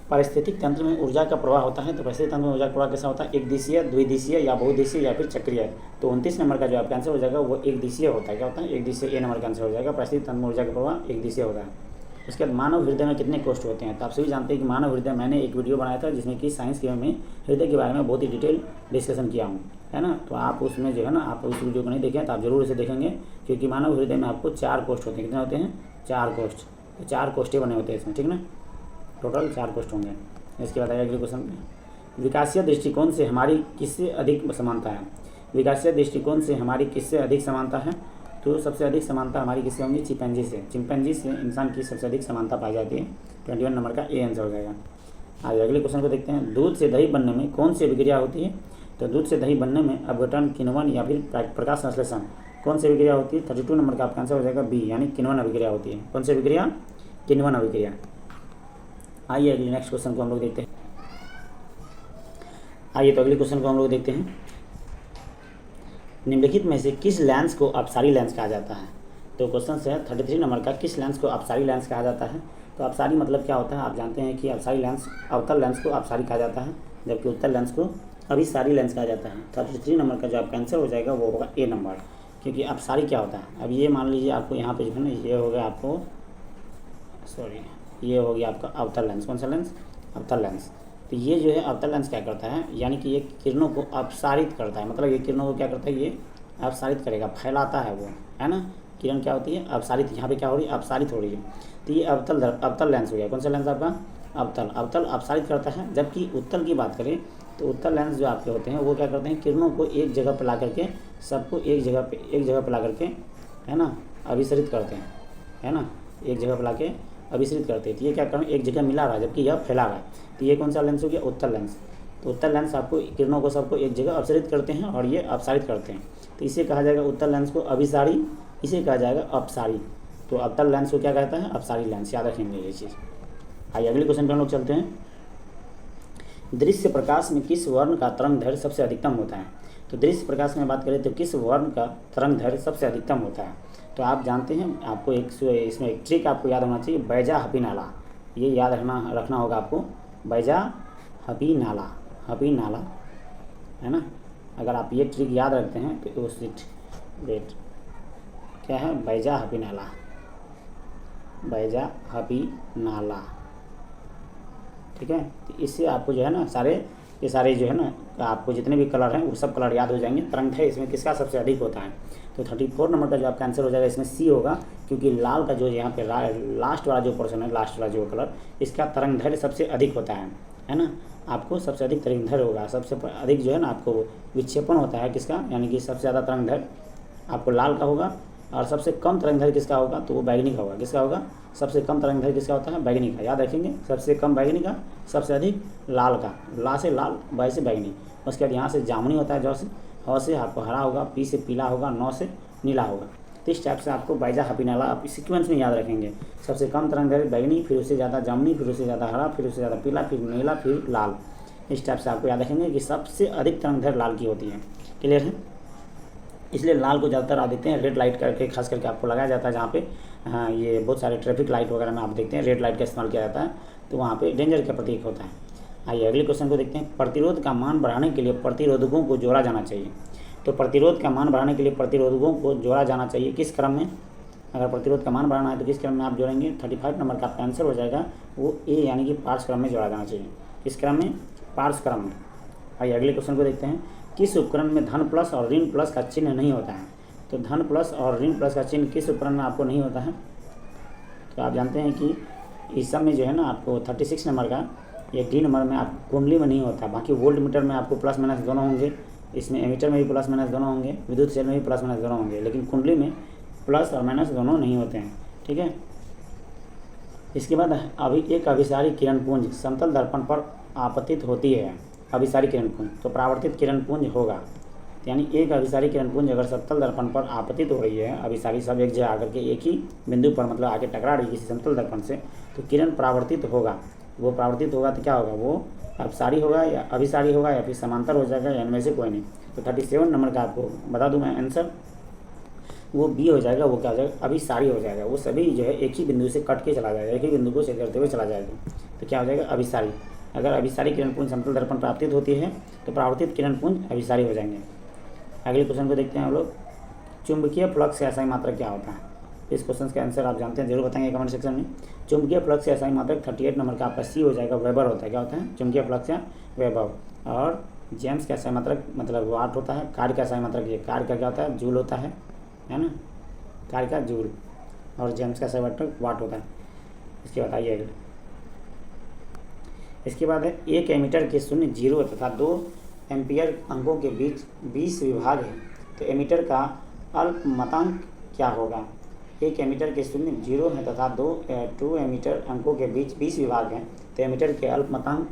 पारिस्थितिक तंत्र में ऊर्जा का प्रवाह होता है, तो पारिस्थितिक तंत्र में ऊर्जा का प्रवाह कैसा होता है, एक दिशीय, द्विदिशीय या बहुदिशीय या फिर चक्रीय। तो 29 नंबर का जो आपका आंसर हो जाएगा वो एक दिशीय होता है। क्या होता है, एक दिशीय, ए नंबर का आंसर हो जाएगा। पारिस्थितिक तंत्र में ऊर्जा का प्रवाह एक दिशीय होता है। उसके बाद मानव हृदय में कितने कोष्ठ होते हैं। तो आप सभी जानते हैं कि मानव हृदय, मैंने एक वीडियो बनाया था जिसमें कि साइंस के में हृदय के बारे में बहुत ही डिटेल डिस्कशन किया हूँ, है ना। तो आप उसमें जो है ना, आप उस वीडियो को नहीं देखें तो आप जरूर इसे देखेंगे, क्योंकि मानव हृदय में आपको 4 कोष्ठ होते हैं। कितने होते हैं, 4 कोष्ठ। तो 4 कोष्ठे बने होते हैं इसमें, ठीक ना। टोटल 4 पोस्ट होंगे। इसके बाद आइए अगले क्वेश्चन में, विकासीय दृष्टिकोण से हमारी किससे अधिक समानता है? विकासीय दृष्टिकोण से हमारी किससे अधिक समानता है? तो सबसे अधिक समानता हमारी किससे होंगी? चिंपैंजी से। चिंपैंजी से इंसान की सबसे अधिक समानता पाई जाती है। 21 नंबर का ए आंसर हो जाएगा। आइए अगले क्वेश्चन को देखते हैं, दूध से दही बनने में कौन सी अभिक्रिया होती है? तो दूध से दही बनने में अपघटन, किण्वन या फिर प्रकाश संश्लेषण, कौन सी अभिक्रिया होती है? 32 नंबर का आपका आंसर हो जाएगा बी, यानी किण्वन अभिक्रिया होती है। कौन सी अभिक्रिया? किण्वन अभिक्रिया। आइए अगले नेक्स्ट क्वेश्चन को हम लोग देखते हैं। आइए तो अगले क्वेश्चन को हम लोग देखते हैं, निम्नलिखित में से किस लेंस को अपसारी लेंस कहा जाता है? तो क्वेश्चन है 33 नंबर का, किस लेंस को अपसारी लेंस कहा जाता है? तो अपसारी मतलब क्या होता है? आप जानते हैं कि अपसारी लेंस, अवतल लेंस को अपसारी कहा जाता है, जबकि उत्तल लेंस को अभिसारी लेंस कहा जाता है। 33 नंबर का जो आपका आंसर हो जाएगा वो होगा ए नंबर, क्योंकि अपसारी क्या होता है? अब ये मान लीजिए आपको यहाँ पे जो है ना, ये हो गया आपको, सॉरी, ये हो गया आपका अवतल लेंस। कौन सा लेंस? अवतल लेंस। तो ये जो है अवतल लेंस क्या करता है, यानी कि ये किरणों को अपसारित करता है, मतलब ये किरणों को क्या करता है? ये अपसारित करेगा, फैलाता है वो, है ना। किरण क्या होती है? अपसारित। यहाँ पे क्या हो रही है? अपसारित हो रही है। तो ये अवतल लेंस हो गया। कौन सा लेंस आपका? अवतल अपसारित करता है। जबकि उत्तल की बात करें तो उत्तल लेंस जो आपके होते हैं वो क्या करते हैं? किरणों को एक जगह पर ला करके, सबको एक जगह पर ला करके, है ना, अभिसरित करते हैं, है ना, एक जगह पर ला के अभिसरित करते हैं। तो ये क्या करें? एक जगह मिला रहा है, जबकि यह फैला रहा है। तो ये कौन सा लेंस हो गया? उत्तल लेंस। तो उत्तल लेंस आपको किरणों को सबको एक जगह अपसरित करते हैं और ये अपसारित करते हैं। तो इसे कहा जाएगा उत्तल लेंस को अभिसारी, इसे कहा जाएगा अपसारी। तो अवतल लेंस को क्या कहता है? अपसारी लेंस। याद रखेंगे ये चीज़। आइए अगले क्वेश्चन पर हम लोग चलते हैं, दृश्य प्रकाश में किस वर्ण का तरंग दैर्घ्य सबसे अधिकतम होता है? तो दृश्य प्रकाश में बात करें तो किस वर्ण का तरंग दैर्घ्य सबसे अधिकतम होता है? तो आप जानते हैं, आपको इसमें एक ट्रिक आपको याद होना चाहिए, बैजा हपी नाला। ये याद रखना होगा आपको, बैजा हपी नाला, है ना। अगर आप ये ट्रिक याद रखते हैं तो उस वेट क्या है? बैजा हपी नाला, बैजा हपी नाला, ठीक है। तो इससे आपको जो है ना ये सारे जो है ना, आपको जितने भी कलर हैं वो सब कलर याद हो जाएंगे। तरंग दैर्घ्य इसमें किसका सबसे अधिक होता है? तो 34 नंबर का जो आपका आंसर हो जाएगा इसमें सी होगा, क्योंकि लाल का जो यहाँ पे लास्ट वाला जो पोर्शन है, लास्ट वाला जो कलर, इसका तरंग दैर्घ्य सबसे अधिक होता है ना। आपको सबसे अधिक तरंग दैर्घ्य होगा, सबसे अधिक जो है ना आपको विक्षेपण होता है किसका, यानी कि सबसे ज़्यादा तरंग दैर्घ्य आपको लाल का होगा, और सबसे कम तरंग दैर्घ्य किसका होगा? तो वो बैगनी का होगा। किसका होगा? सबसे कम तरंग दैर्घ्य किसका होता है? बैगनी का। याद रखेंगे, सबसे कम बैगनी का, सबसे अधिक लाल का। ला से लाल, बाई से बैगनी। उसके बाद यहाँ से जामुनी होता है, जौ से, ह से आपको हरा होगा, पी से पीला होगा, नौ से नीला होगा। तो इस टाइप से आपको बैजा हपी नाला आप सीक्वेंस में याद रखेंगे। सबसे कम तरंग दैर्घ्य बैगनी, फिर उससे ज़्यादा जामुनी, फिर उससे ज़्यादा हरा, फिर उससे ज़्यादा पीला, फिर नीला, फिर लाल। इस टाइप से आपको याद रखेंगे कि सबसे अधिक तरंग दैर्घ्य लाल की होती है। क्लियर है? इसलिए लाल को ज़्यादातर आप देखते हैं रेड लाइट करके, खास करके आपको लगाया जाता है जहाँ पे, हाँ, ये बहुत सारे ट्रैफिक लाइट वगैरह में आप देखते हैं रेड लाइट का इस्तेमाल किया जाता है, तो वहाँ पे डेंजर का प्रतीक होता है। आइए अगले क्वेश्चन को देखते हैं, प्रतिरोध का मान बढ़ाने के लिए प्रतिरोधकों को जोड़ा जाना चाहिए। तो प्रतिरोध का मान बढ़ाने के लिए प्रतिरोधकों को जोड़ा जाना चाहिए किस क्रम में? अगर प्रतिरोध का मान बढ़ाना है तो किस क्रम में आप जोड़ेंगे? 35 नंबर का आपका आंसर हो जाएगा वो ए, यानी कि पार्श्व क्रम में जोड़ा जाना चाहिए। किस क्रम में? पार्श्व क्रम में। आइए अगले क्वेश्चन को देखते हैं, किस उपकरण में धन प्लस और ऋण प्लस का चिन्ह नहीं होता है? तो धन प्लस और ऋण प्लस का चिन्ह किस उपकरण में आपको नहीं होता है? तो आप जानते हैं कि इस सब में जो है ना आपको 36 नंबर का, ये डी नंबर में आप कुंडली में नहीं होता। बाकी वोल्ट मीटर में आपको प्लस माइनस दोनों होंगे, इसमें एमीटर में भी प्लस माइनस दोनों होंगे, विद्युत सेल में भी प्लस माइनस दोनों होंगे, लेकिन कुंडली में प्लस और माइनस दोनों नहीं होते हैं, ठीक है। इसके बाद एक अभिसारी किरण पुंज समतल दर्पण पर आपतित होती है। अभिसारी किरण पुंज, तो परावर्तित किरण पुंज होगा, यानी एक अभिसारी किरण पुंज अगर समतल दर्पण पर आपतित हो रही है, अभिसारी सब एक जगह आकर के एक ही बिंदु पर मतलब आके टकरा रही है किसी समतल दर्पण से, तो किरण परावर्तित होगा। वो परावर्तित होगा तो क्या होगा? वो अपसारी होगा या अभिसारी होगा या फिर समांतर हो जाएगा, या इनमें से कोई नहीं। तो 37 नंबर का आपको बता दूं मैं आंसर, वो बी हो जाएगा। वो क्या हो जाएगा? अभिसारी हो जाएगा। वो सभी जो है एक ही बिंदु से कट के चला जाएगा, एक ही बिंदु को छेद करते हुए चला जाएगा। तो क्या हो जाएगा? अभिसारी। अगर अभिसारी किरण पुंज समतल दर्पण पर आपतित होती है तो परावर्तित किरण पुंज अभिसारी हो जाएंगे। अगले क्वेश्चन को देखते हैं हम लोग, चुंबकीय फ्लक्स से असाई मात्रक क्या होता है? इस क्वेश्चन का आंसर आप जानते हैं, जरूर बताएंगे कमेंट सेक्शन में। चुंबकीय फ्लक्स से असाई मात्रक 38 नंबर का आपका सी हो जाएगा, वेबर होता है। क्या होता है? चुंबकीय फ्लक्स या वेबर। और जेम्स का असाई मात्रक मतलब वाट होता है। कार्य का असाई मात्रक, ये कार्य का क्या होता है? जूल होता है ना, कार्य का जूल। और जेम्स का असाई मात्रक वाट होता है। इसके बताइए इसके बाद है एक एमीटर के शून्य 0 तथा 2 एम्पियर अंकों के बीच 20 विभाग है, तो एमीटर का अल्पमतांक क्या होगा। एक एमीटर के शून्य 0 है तथा 2 एमीटर अंकों के बीच 20 विभाग हैं, तो एमीटर के अल्पमतांक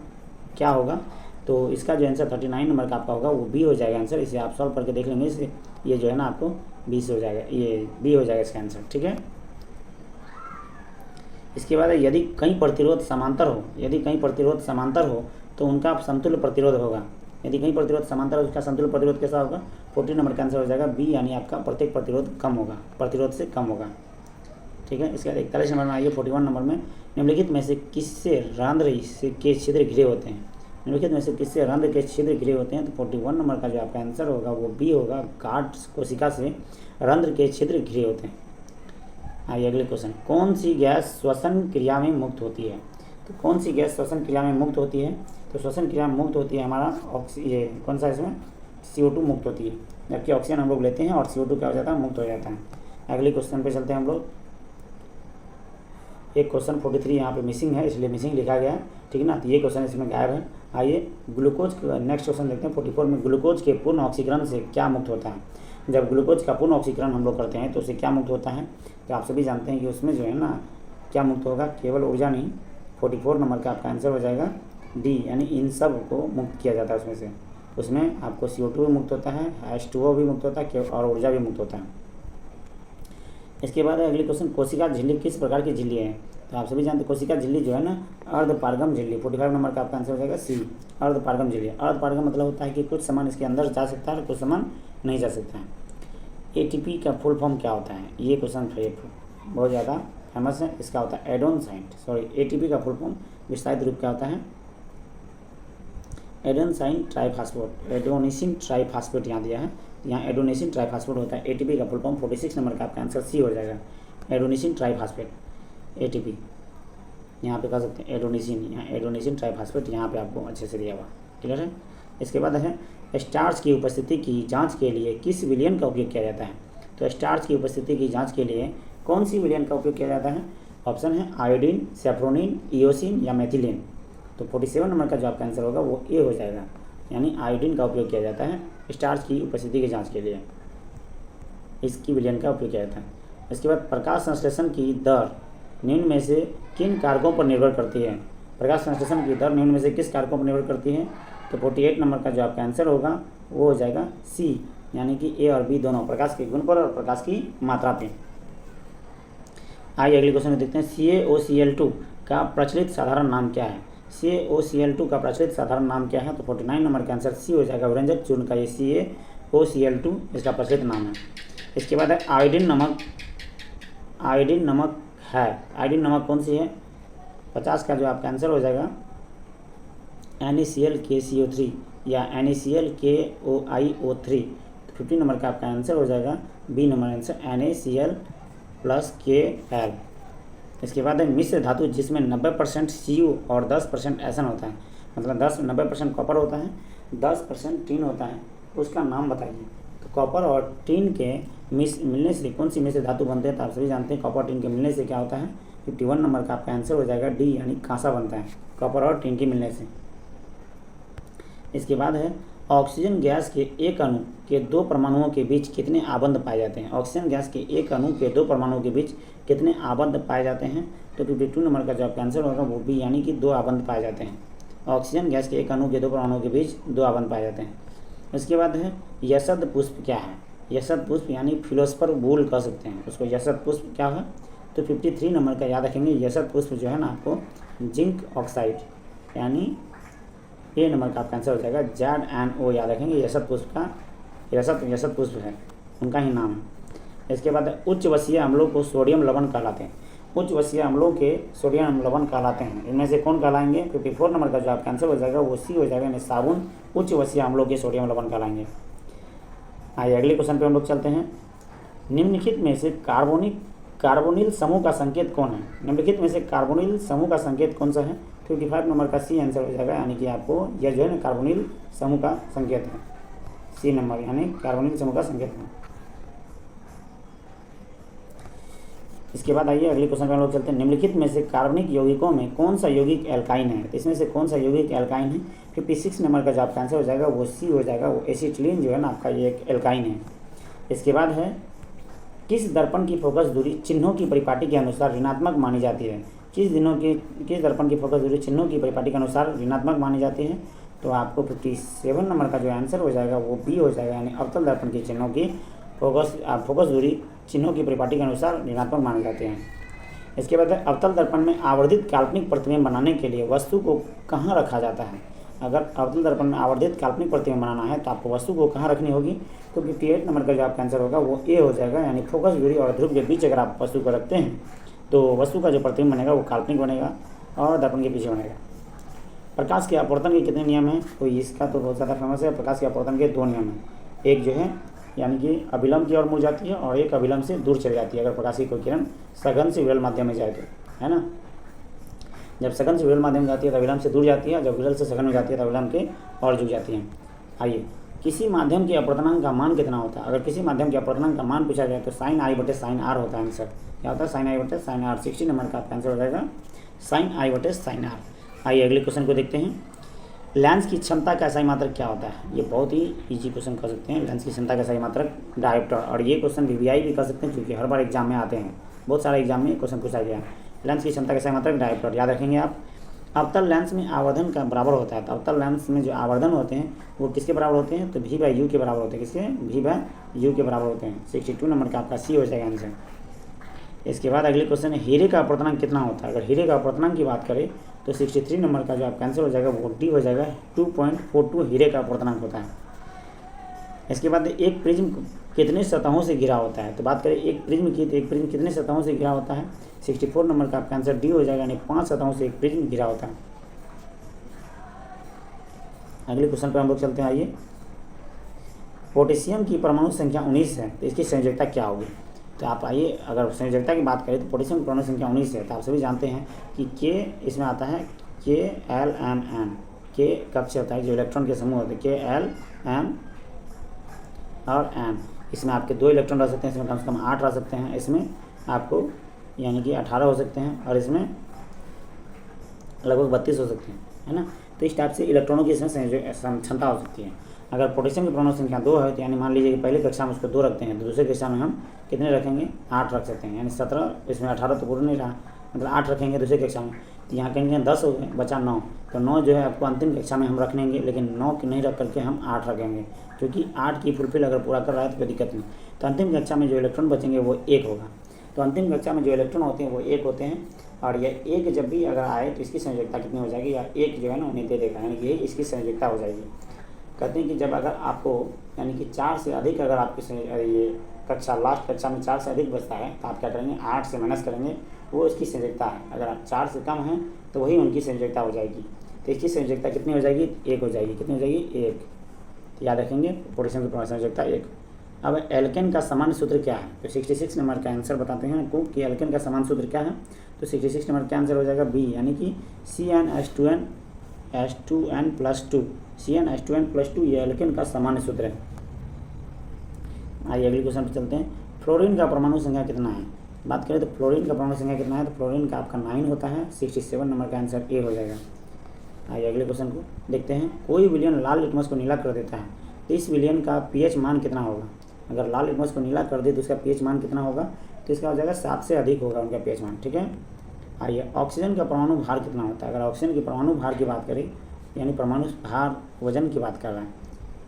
क्या होगा। तो इसका जो आंसर 39 नंबर का आपका होगा वो बी हो जाएगा आंसर। इसे आप सॉल्व करके देख लेंगे, इससे ये जो है ना आपको 20 हो जाएगा, ये बी हो जाएगा इसका आंसर, ठीक है। इसके बाद यदि कई प्रतिरोध समांतर हो तो उनका समतुल्य प्रतिरोध होगा। यदि कई प्रतिरोध समांतर हो उसका समतुल्य प्रतिरोध कैसा होगा। 40 नंबर का आंसर हो जाएगा बी, यानी आपका प्रत्येक प्रतिरोध कम होगा, प्रतिरोध से कम होगा, ठीक है। इसके बाद 41 नंबर में आइए 41 नंबर में, निम्नलिखित में से किससे रंध्र के छिद्र घिरे होते हैं। निम्नलिखित में से किससे रंध्र के छिद्र घिरे होते हैं, तो 41 नंबर का जो आपका आंसर होगा वो बी होगा, गाढ़ कोशिका से रंध्र के छिद्र घिरे होते हैं। आइए अगले क्वेश्चन, कौन सी गैस श्वसन क्रिया में मुक्त होती है। तो कौन सी गैस श्वसन क्रिया में मुक्त होती है, तो श्वसन क्रिया में मुक्त होती है हमारा ये कौन सा इसमें CO2 मुक्त होती है, जबकि ऑक्सीजन हम लोग लेते हैं और CO2 क्या हो जाता है, मुक्त हो जाता है। अगले क्वेश्चन पे चलते हैं हम लोग। एक क्वेश्चन 43 यहाँ पे मिसिंग है, इसलिए मिसिंग लिखा गया है, ठीक है ना। तो ये क्वेश्चन इसमें गायब है। आइए ग्लूकोज का नेक्स्ट क्वेश्चन देखते हैं। 44 में ग्लूकोज के पूर्ण ऑक्सीकरण से क्या मुक्त होता है। जब ग्लूकोज का पूर्ण ऑक्सीकरण हम लोग करते हैं तो उससे क्या मुक्त होता है, तो आप सभी जानते हैं कि उसमें जो है ना क्या मुक्त होगा, केवल ऊर्जा नहीं। 44 नंबर का आपका आंसर हो जाएगा डी, यानी इन सब को मुक्त किया जाता है उसमें से। उसमें आपको CO2 भी मुक्त होता है, H2O भी मुक्त होता है और ऊर्जा भी मुक्त होता है। इसके बाद अगले क्वेश्चन, कोशिका झिल्ली किस प्रकार की झिल्ली है। तो आप सभी जानते हैं कोशिका झिल्ली जो है ना अर्धपारगम झिल्ली। 45 नंबर का आपका आंसर हो जाएगा सी, अर्धपारगम झिल्ली। अर्धपारगम मतलब होता है कि कुछ सामान इसके अंदर जा सकता है और कुछ सामान नहीं जा सकता है। ATP का फुल फॉर्म क्या होता है, ये क्वेश्चन बहुत ज़्यादा फेमस है। इसका होता है ATP का फुल फॉर्म विस्तारित रूप क्या होता है, एडेनोसिन ट्राइफॉस्फेट यहाँ दिया है, यहाँ एडेनोसिन ट्राइफॉस्फेट होता है। ATP का फुल फॉर्म 46 नंबर का आपका आंसर सी हो जाएगा, एडेनोसिन ट्राइफॉस्फेट ATP। यहाँ पे कह सकते हैं एडेनोसिन, यहाँ एडेनोसिन ट्राइफॉस्फेट यहाँ पे आपको अच्छे से दिया हुआ, क्लियर है। इसके बाद है स्टार्च की उपस्थिति की जांच के लिए किस विलयन का उपयोग किया जाता है। तो स्टार्च की उपस्थिति की जांच के लिए कौन सी विलयन का उपयोग किया जाता है। ऑप्शन है आयोडीन, सेफ्रोनिन, इयोसिन या मेथिलीन। तो 47 नंबर का जो आपका आंसर होगा वो ए हो जाएगा, यानी आयोडीन का उपयोग किया जाता है स्टार्च की उपस्थिति की जांच के लिए, इसकी विलयन का उपयोग किया जाता है। इसके बाद प्रकाश संश्लेषण की दर निम्न में से किन कारकों पर निर्भर करती है। प्रकाश संश्लेषण की दर निम्न में से किस कारकों पर निर्भर करती है। तो 48 नंबर का जो आपका आंसर होगा वो हो जाएगा सी, यानी कि ए और बी दोनों, प्रकाश के गुण पर और प्रकाश की मात्रा पे। आइए अगले क्वेश्चन में देखते हैं, CaOCl2 का प्रचलित साधारण नाम क्या है। CaOCl2 का प्रचलित साधारण नाम क्या है। तो 49 नंबर का आंसर सी हो जाएगा, व्यंजक चूर्ण का ये CaOCl2 इसका प्रचलित नाम है। इसके बाद है आयोडीन नमक है। आयोडीन नमक कौन सी है। 50 का जो आपका आंसर हो जाएगा NaClKCO3 या NaClKOiO3। 50 नंबर का आपका आंसर हो जाएगा बी नंबर आंसर NaCl+Kl। इसके बाद है मिश्र धातु जिसमें 90% Cu और 10% एसन होता है, मतलब 90% कॉपर होता है, 10% टिन होता है, उसका नाम बताइए। तो कॉपर और टिन के मिलने से कौन सी मिश्र धातु बनते हैं। तो आप सभी जानते हैं कॉपर और टिन के मिलने से क्या होता है। 51 नंबर का आपका आंसर हो जाएगा डी, यानी कांसा बनता है कॉपर और टिन के मिलने से। इसके बाद है ऑक्सीजन गैस के एक अणु के 2 परमाणुओं के बीच कितने आबंध पाए जाते हैं। ऑक्सीजन गैस के एक अणु के 2 परमाणुओं के बीच कितने आबंध पाए जाते हैं। तो 52 नंबर का जो आपका आंसर होगा वो भी, यानी कि 2 आबंध पाए जाते हैं। ऑक्सीजन गैस के एक अणु के 2 परमाणुओं के बीच 2 आबंध पाए जाते हैं। इसके बाद है यशद पुष्प क्या है। यशद पुष्प यानी फिलोस्पर वूल कह सकते हैं उसको, यशद पुष्प क्या है। तो 53 नंबर का याद रखेंगे, यशद पुष्प जो है ना आपको जिंक ऑक्साइड, यानी ए नंबर का आपका आंसर हो जाएगा ZnO याद रखेंगे। यशद पुष्प का यशद पुष्प है, उनका ही नाम है। इसके बाद उच्च वसीय अम्लों को सोडियम लवण कहलाते हैं। उच्च वसीय अम्लों के सोडियम लवण कहलाते हैं, इनमें से कौन कहलाएंगे। 54 नंबर का जो आपका आंसर हो जाएगा वो सी हो जाएगा, यानी साबुन उच्च वसीय अम्लों के सोडियम लवण कहलाएंगे। आइए अगले क्वेश्चन पे हम लोग चलते हैं। निम्नलिखित में से कार्बोनिल समूह का संकेत कौन है। निम्नलिखित में से कार्बोनिल समूह का संकेत कौन सा है। 55 नंबर का सी आंसर हो जाएगा, यानी कि आपको यह जो है ना कार्बोनिल समूह का संकेत है, सी नंबर यानी कार्बोनिल समूह का संकेत है। इसके बाद आइए अगले क्वेश्चन पर हम लोग चलते हैं। निम्नलिखित में से कार्बनिक यौगिकों में कौन सा यौगिक एल्काइन है? तो इसमें से कौन सा यौगिक एल्काइन है? 56 नंबर का जो आपका आंसर हो जाएगा वो सी हो जाएगा। वो एसिटिलीन जो है ना आपका ये एक एल्काइन है। इसके बाद है किस दर्पण की फोकस दूरी चिन्हों की परिपाटी के अनुसार ऋणात्मक मानी जाती है? किस दर्पण की फोकस दूरी चिन्हों की परिपाटी के अनुसार ऋणात्मक मानी जाती है? तो आपको 57 नंबर का जो आंसर हो जाएगा वो बी हो जाएगा, यानी अवतल दर्पण की चिन्हों की फोकस दूरी चिन्हों की परिपाटी के अनुसार ऋणात्मक माने जाते हैं। इसके बाद अवतल दर्पण में आवर्धित काल्पनिक प्रतिबिंब बनाने के लिए वस्तु को कहाँ रखा जाता है? अगर अवतल दर्पण में आवर्धित काल्पनिक प्रतिबिंब बनाना है तो आपको वस्तु को कहाँ रखनी होगी? तो 58 नंबर का जो आपका आंसर होगा वो ए हो जाएगा, यानी फोकस दूरी और ध्रुव के बीच अगर आप वस्तु को रखते हैं तो वस्तु का जो प्रतिबिंब बनेगा वो काल्पनिक बनेगा और दर्पण के पीछे बनेगा। प्रकाश के अपवर्तन के कितने नियम हैं? तो इसका तो बहुत ज़्यादा फेमस है। प्रकाश के अपवर्तन के 2 नियम हैं। एक जो है यानी कि अविलंब की ओर मुड़ जाती है और एक अविलंब से दूर चली जाती है अगर प्रकाश की कोई किरण सघन से विरल माध्यम में जाए तो, है ना। जब सघन से विरल माध्यम में जाती है तो अविलंब से दूर जाती है, जब विरल से सघन में जाती है तो अविलंब के और झुक जाती है। आइए, किसी माध्यम के अपवर्तनांक का मान कितना होता है? अगर किसी माध्यम के अपवर्तनांक का मान पूछा जाए तो साइन आई बटे साइन आर होता है आंसर। क्या होता है? साइन आई बटे साइन आर। 60 नंबर का आपका आंसर हो जाएगा साइन आई बटे साइन आर। आइए अगले क्वेश्चन को देखते हैं। लेंस की क्षमता का सही मात्रक क्या होता है? ये बहुत ही इजी क्वेश्चन कर सकते हैं। लेंस की क्षमता का सही मात्रक डायोप्टर, और ये क्वेश्चन वीवीआई भी कर सकते हैं क्योंकि हर बार एग्जाम में आते हैं, बहुत सारे एग्जाम में क्वेश्चन पूछा गया है। लेंस की क्षमता का सही मात्रक डायोप्टर, याद रखेंगे आप। अवतल लेंस में आवर्धन का बराबर होता है, तो अवतल लेंस में जो आवर्धन होते हैं वो किसके बराबर होते हैं? तो भी बाई यू के बराबर होते हैं। किसके? भी बाई यू के बराबर होते हैं। 62 नंबर का आपका सी हो जाएगा आंसर। इसके बाद अगले क्वेश्चन है, हीरे का अपवर्तनांक कितना होता है? अगर हीरे का अपवर्तनांक की बात करें तो 63 नंबर का जो आपका आंसर हो जाएगा वो डी हो जाएगा। 2.42 हीरे का अपवर्तनांक होता है। इसके बाद एक प्रिज्म कितने सतहों से घिरा होता है? तो बात करें एक प्रिज्म की, तो एक प्रिज्म कितने सतहों से घिरा होता है? 64 नंबर का आपका आंसर डी हो जाएगा, यानी 5 सतहों से एक प्रिज्म घिरा होता है। अगले क्वेश्चन पर हम लोग चलते हैं। आइए, पोटेशियम की परमाणु संख्या 19 है, तो इसकी संयोजकता क्या होगी? तो आप आइए, अगर संयोजकता की बात करें तो पोटेशियम की परमाणु संख्या 19 है, तो आप सभी जानते हैं कि के इसमें आता है KLMN। के कब से होता है? जो इलेक्ट्रॉन के समूह होते हैं KLM और M। इसमें आपके 2 इलेक्ट्रॉन रह सकते हैं, इसमें कम से कम 8 रह सकते हैं, इसमें आपको यानी कि 18 हो सकते हैं और इसमें लगभग 32 हो सकते हैं, है ना। तो इस टाइप से इलेक्ट्रॉनों की इसमें क्षमता हो सकती है। अगर पोटेशियम की परमाणु संख्या 2 है तो यानी मान लीजिए कि पहले कक्षा में उसको 2 रखते हैं तो दूसरी कक्षा में हम कितने रखेंगे? 8 रख सकते हैं, यानी 17। इसमें 18 तो पूरा नहीं रहा, मतलब 8 रखेंगे दूसरी कक्षा में, तो यहाँ कहेंगे 10 हो गए, बचा 9। तो 9 जो है आपको अंतिम कक्षा में हम रख लेंगे, लेकिन 9 नहीं रख करके हम 8 रखेंगे, क्योंकि 8 की फुलफिल अगर पूरा कर रहा है तो कोई दिक्कत नहीं। तो अंतिम कक्षा में जो इलेक्ट्रॉन बचेंगे वो 1 होगा। तो अंतिम कक्षा में जो इलेक्ट्रॉन होते हैं वो 1 होते हैं, और यह 1 जब भी अगर आए तो इसकी संयोजकता कितनी हो जाएगी? या 1 जो है ना उन्हें दे देगा, यानी कि इसकी संयोजकता हो जाएगी। कहते हैं कि जब अगर आपको यानी कि 4 से अधिक अगर आपकी ये कक्षा लास्ट कक्षा में 4 से अधिक बचता है तो आप क्या करेंगे? 8 से माइनस करेंगे, वो इसकी संयोजकता है। अगर आप 4 से कम हैं तो वही उनकी संयोजकता हो जाएगी। तो इसकी संयोजकता कितनी हो जाएगी? 1 हो जाएगी। कितनी हो जाएगी? 1। तो याद रखेंगे पोटेशियम की संयोजकता 1। अब एल्केन का सामान्य सूत्र क्या है? तो 66 नंबर का आंसर बताते हैं आपको कि एल्केन का सामान्य सूत्र क्या है। तो 66 नंबर का आंसर हो जाएगा बी, यानी कि CnH2n+2 CnH2n+2 ये एल्केन का सामान्य सूत्र है। आइए अगले क्वेश्चन पर चलते हैं। फ्लोरीन का परमाणु संख्या कितना है? बात करें तो फ्लोरीन का परमाणु संख्या कितना है? तो फ्लोरीन का आपका 9 होता है। 67 नंबर का आंसर ए हो जाएगा। आइए अगले क्वेश्चन को देखते हैं। कोई विलयन लाल लिटमस को नीला कर देता है, तो इस विलयन का पीएच मान कितना होगा? अगर लाल लिटमस को नीला कर दे तो उसका पीएच मान कितना होगा? तो इसका हो जाएगा 7 से अधिक होगा उनका पीएच मान, ठीक है। आइए, ऑक्सीजन का परमाणु भार कितना होता है? अगर ऑक्सीजन के परमाणु भार की बात करें, यानी परमाणु भार वजन की बात कर रहे हैं,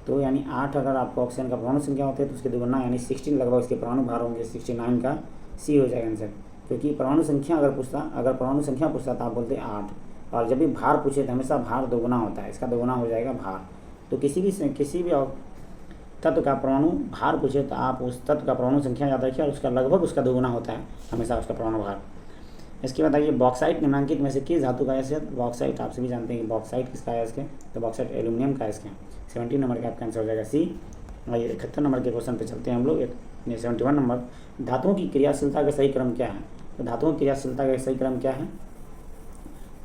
तो यानी 8 अगर आपको ऑक्सीजन का परमाणु संख्या होती है तो उसके दुगुना यानी 16 लगभग इसके परमाणु भार होंगे। 69 का सी हो जाएगा आंसर, क्योंकि परमाणु संख्या अगर परमाणु संख्या पूछता तो आप बोलते 8, और जब भी भार पूछे तो हमेशा भार दोगुना होता है, इसका दोगुना हो जाएगा भार। तो किसी भी तत्व का परमाणु भार पूछे तो आप उस तत्व का परमाणु संख्या याद रखिए और उसका लगभग उसका दोगुना होता है हमेशा उसका परमाणु भार। इसके बाद आइए, बॉक्साइट निम्नलिखित में से किस धातु का है? बॉक्साइट आप सभी जानते हैं कि बॉक्साइट किसका है इसके? तो बॉक्साइट एल्यूमिनियम का है इसके। 70 नंबर का आपका आंसर हो जाएगा सी। आइए 71 नंबर के क्वेश्चन पे चलते हैं हम लोग। 71 नंबर, धातुओं की क्रियाशीलता का सही क्रम क्या है? तो धातुओं की क्रियाशीलता का सही क्रम क्या है?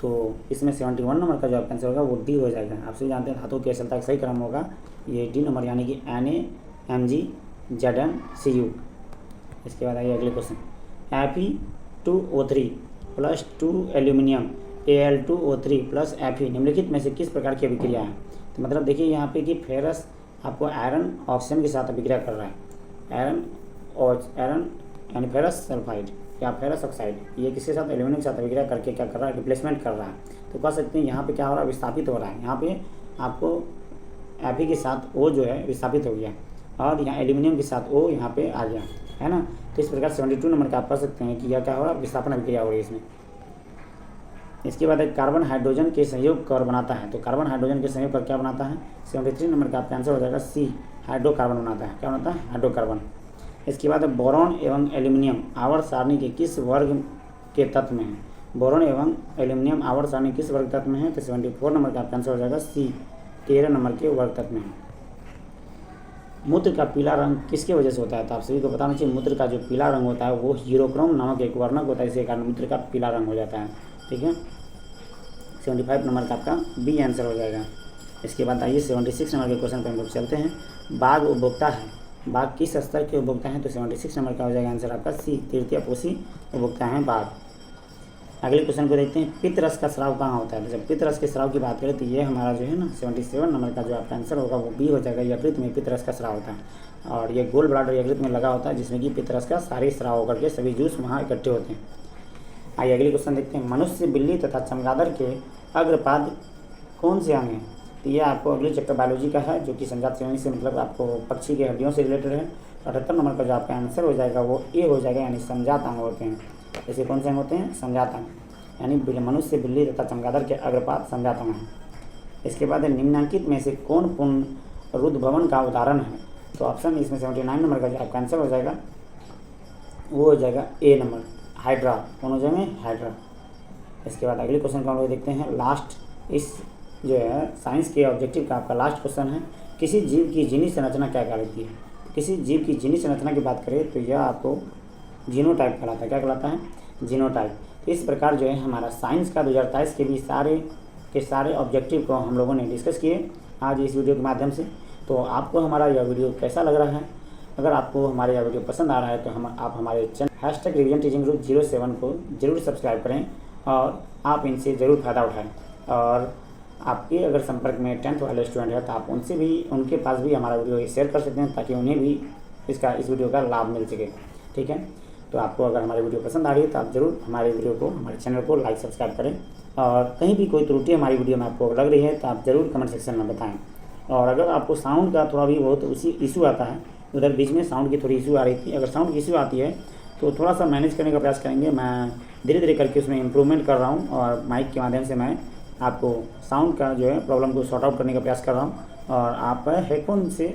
तो इसमें 71 नंबर का जो आपका आंसर होगा वो डी हो जाएगा। आप सभी जानते हैं धातु की क्रियाशीलता का सही क्रम होगा ये डी नंबर, यानी कि Na Mg Zn Cu। इसके बाद आइए अगले question. Fe2O3 plus 2 aluminium Al2O3 plus Fe निम्नलिखित में से किस प्रकार की अभिक्रिया है। तो मतलब देखिए यहाँ पे कि फेरस आपको आयरन ऑक्सीजन के साथ अभिक्रिया कर रहा है, आयरन यानी फेरस सल्फाइड या फेरस ऑक्साइड, ये किसके साथ, एल्यूमिनियम के साथ अभिक्रिया करके क्या कर रहा है, रिप्लेसमेंट कर रहा है। तो कह सकते हैं यहाँ पे क्या हो रहा है, विस्थापित हो रहा है। यहाँ पे आपको Fe के साथ O जो है विस्थापित हो गया और यहाँ एल्यूमिनियम के साथ O यहाँ पे आ गया, है ना। तो इस प्रकार 72 नंबर का आप पढ़ सकते हैं कि यह क्या हो रहा है, विस्थापन अभिक्रिया हो रही है इसमें। इसके बाद एक कार्बन हाइड्रोजन के संयोग कर बनाता है। तो कार्बन हाइड्रोजन के संयोग कर क्या बनाता है, 73 नंबर का आपका आंसर हो जाएगा सी, हाइड्रोकार्बन बनाता है। क्या बनाता है, हाइड्रोकार्बन। इसके बाद बोरॉन एवं एल्यूमिनियम आवर्त सारणी के किस वर्ग के तत्व में है। बोरॉन एवं एल्यूमिनियम आवर्त सारणी किस वर्ग तत्व में है। तो 74 नंबर का आपका आंसर हो जाएगा सी, 13 नंबर के वर्ग तत्व में है। मूत्र का पीला रंग किसके वजह से होता है। तो आप सभी को बताना चाहिए, मूत्र का जो पीला रंग होता है वो हीरोक्रोम नामक एक वर्णक होता है, इसी कारण मूत्र का पीला रंग हो जाता है। ठीक है, 75 नंबर का आपका बी आंसर हो जाएगा। इसके बाद आइए 76 नंबर के क्वेश्चन पर हम लोग चलते हैं। बाघ उपभोक्ता है, बाघ किस स्तर के उपभोक्ता हैं। तो 76 नंबर का हो जाएगा आंसर आपका सी, तृतीय पोषी उपभोक्ता हैं बाघ। अगले क्वेश्चन को देखते हैं, पित्त रस का स्राव कहाँ होता है। तो जब पित्त रस के स्राव की बात करें तो ये हमारा जो है ना 77 नंबर का जो आपका आंसर होगा वो बी हो जाएगा। यकृत में पित्त रस का स्राव होता है और ये गोल ब्लाडर यकृत में लगा होता है, जिसमें कि पित्त रस का सारे स्राव होकर के सभी जूस वहाँ इकट्ठे होते हैं। आइए अगले क्वेश्चन देखते हैं, मनुष्य, बिल्ली तथा चमगादड़ के अग्रपाद कौन से अंग हैं। तो ये आपको अगले चैप्टर बायोलॉजी का है, जो कि संजात श्रेणी से मतलब आपको पक्षी के हड्डियों से रिलेटेड है। 78 नंबर का जो आपका आंसर हो जाएगा वो ए हो जाएगा, यानी संजात अंग होते हैं। ऐसे कौन से अंग होते हैं, संजात अंग, यानी मनुष्य, बिल्ली तथा चमगादड़ के अग्रपाद संजात अंग हैं। इसके बाद निम्नलिखित में से कौन पुनरुद्भवन का उदाहरण है। तो ऑप्शन इसमें 79 नंबर का जो आपका आंसर हो जाएगा वो हो जाएगा ए नंबर, हाइड्रा। कौन हो जाएंगे, हाइड्रा। इसके बाद अगले क्वेश्चन को हम लोग देखते हैं, लास्ट इस जो है साइंस के ऑब्जेक्टिव का आपका लास्ट क्वेश्चन है, किसी जीव की जीनी संरचना क्या कहलाती है। किसी जीव की जीनी संरचना की बात करें तो यह आपको जीनोटाइप कहलाता है। क्या कहलाता है, जीनोटाइप। तो इस प्रकार जो है हमारा साइंस का 2023 के भी सारे ऑब्जेक्टिव को हम लोगों ने डिस्कस किए आज इस वीडियो के माध्यम से। तो आपको हमारा यह वीडियो कैसा लग रहा है। अगर आपको हमारे यह वीडियो पसंद आ रहा है तो आप हमारे चैनल #रिवीजन टीचिंग ग्रुप 07 को जरूर सब्सक्राइब करें और आप इनसे ज़रूर फ़ायदा उठाएं। और आपके अगर संपर्क में 10th वाले स्टूडेंट है तो आप उनके पास भी हमारा वीडियो शेयर कर सकते हैं, ताकि उन्हें भी इस वीडियो का लाभ मिल सके। ठीक है, तो आपको अगर हमारी वीडियो पसंद आ रही है तो आप ज़रूर हमारे चैनल को लाइक सब्सक्राइब करें। और कहीं भी कोई त्रुटि हमारी वीडियो में आपको लग रही है तो आप ज़रूर कमेंट सेक्शन में बताएं। और अगर आपको साउंड का थोड़ा भी बहुत इशू आता है, उधर बीच में साउंड की थोड़ी इशू आ रही थी, अगर साउंड की इशू आती है तो थोड़ा सा मैनेज करने का प्रयास करेंगे। मैं धीरे धीरे करके उसमें इम्प्रूवमेंट कर रहा हूँ और माइक के माध्यम से मैं आपको साउंड का जो है प्रॉब्लम को सॉर्ट आउट करने का प्रयास कर रहा हूँ। और आप हेडफोन से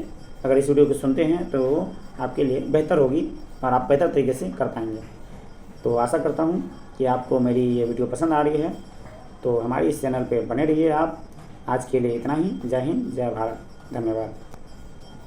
अगर इस वीडियो को सुनते हैं तो आपके लिए बेहतर होगी और आप बेहतर तरीके से कर पाएंगे। तो आशा करता हूँ कि आपको मेरी ये वीडियो पसंद आ रही है, तो हमारे इस चैनल पे बने रहिए आप। आज के लिए इतना ही। जय हिंद, जय भारत, धन्यवाद।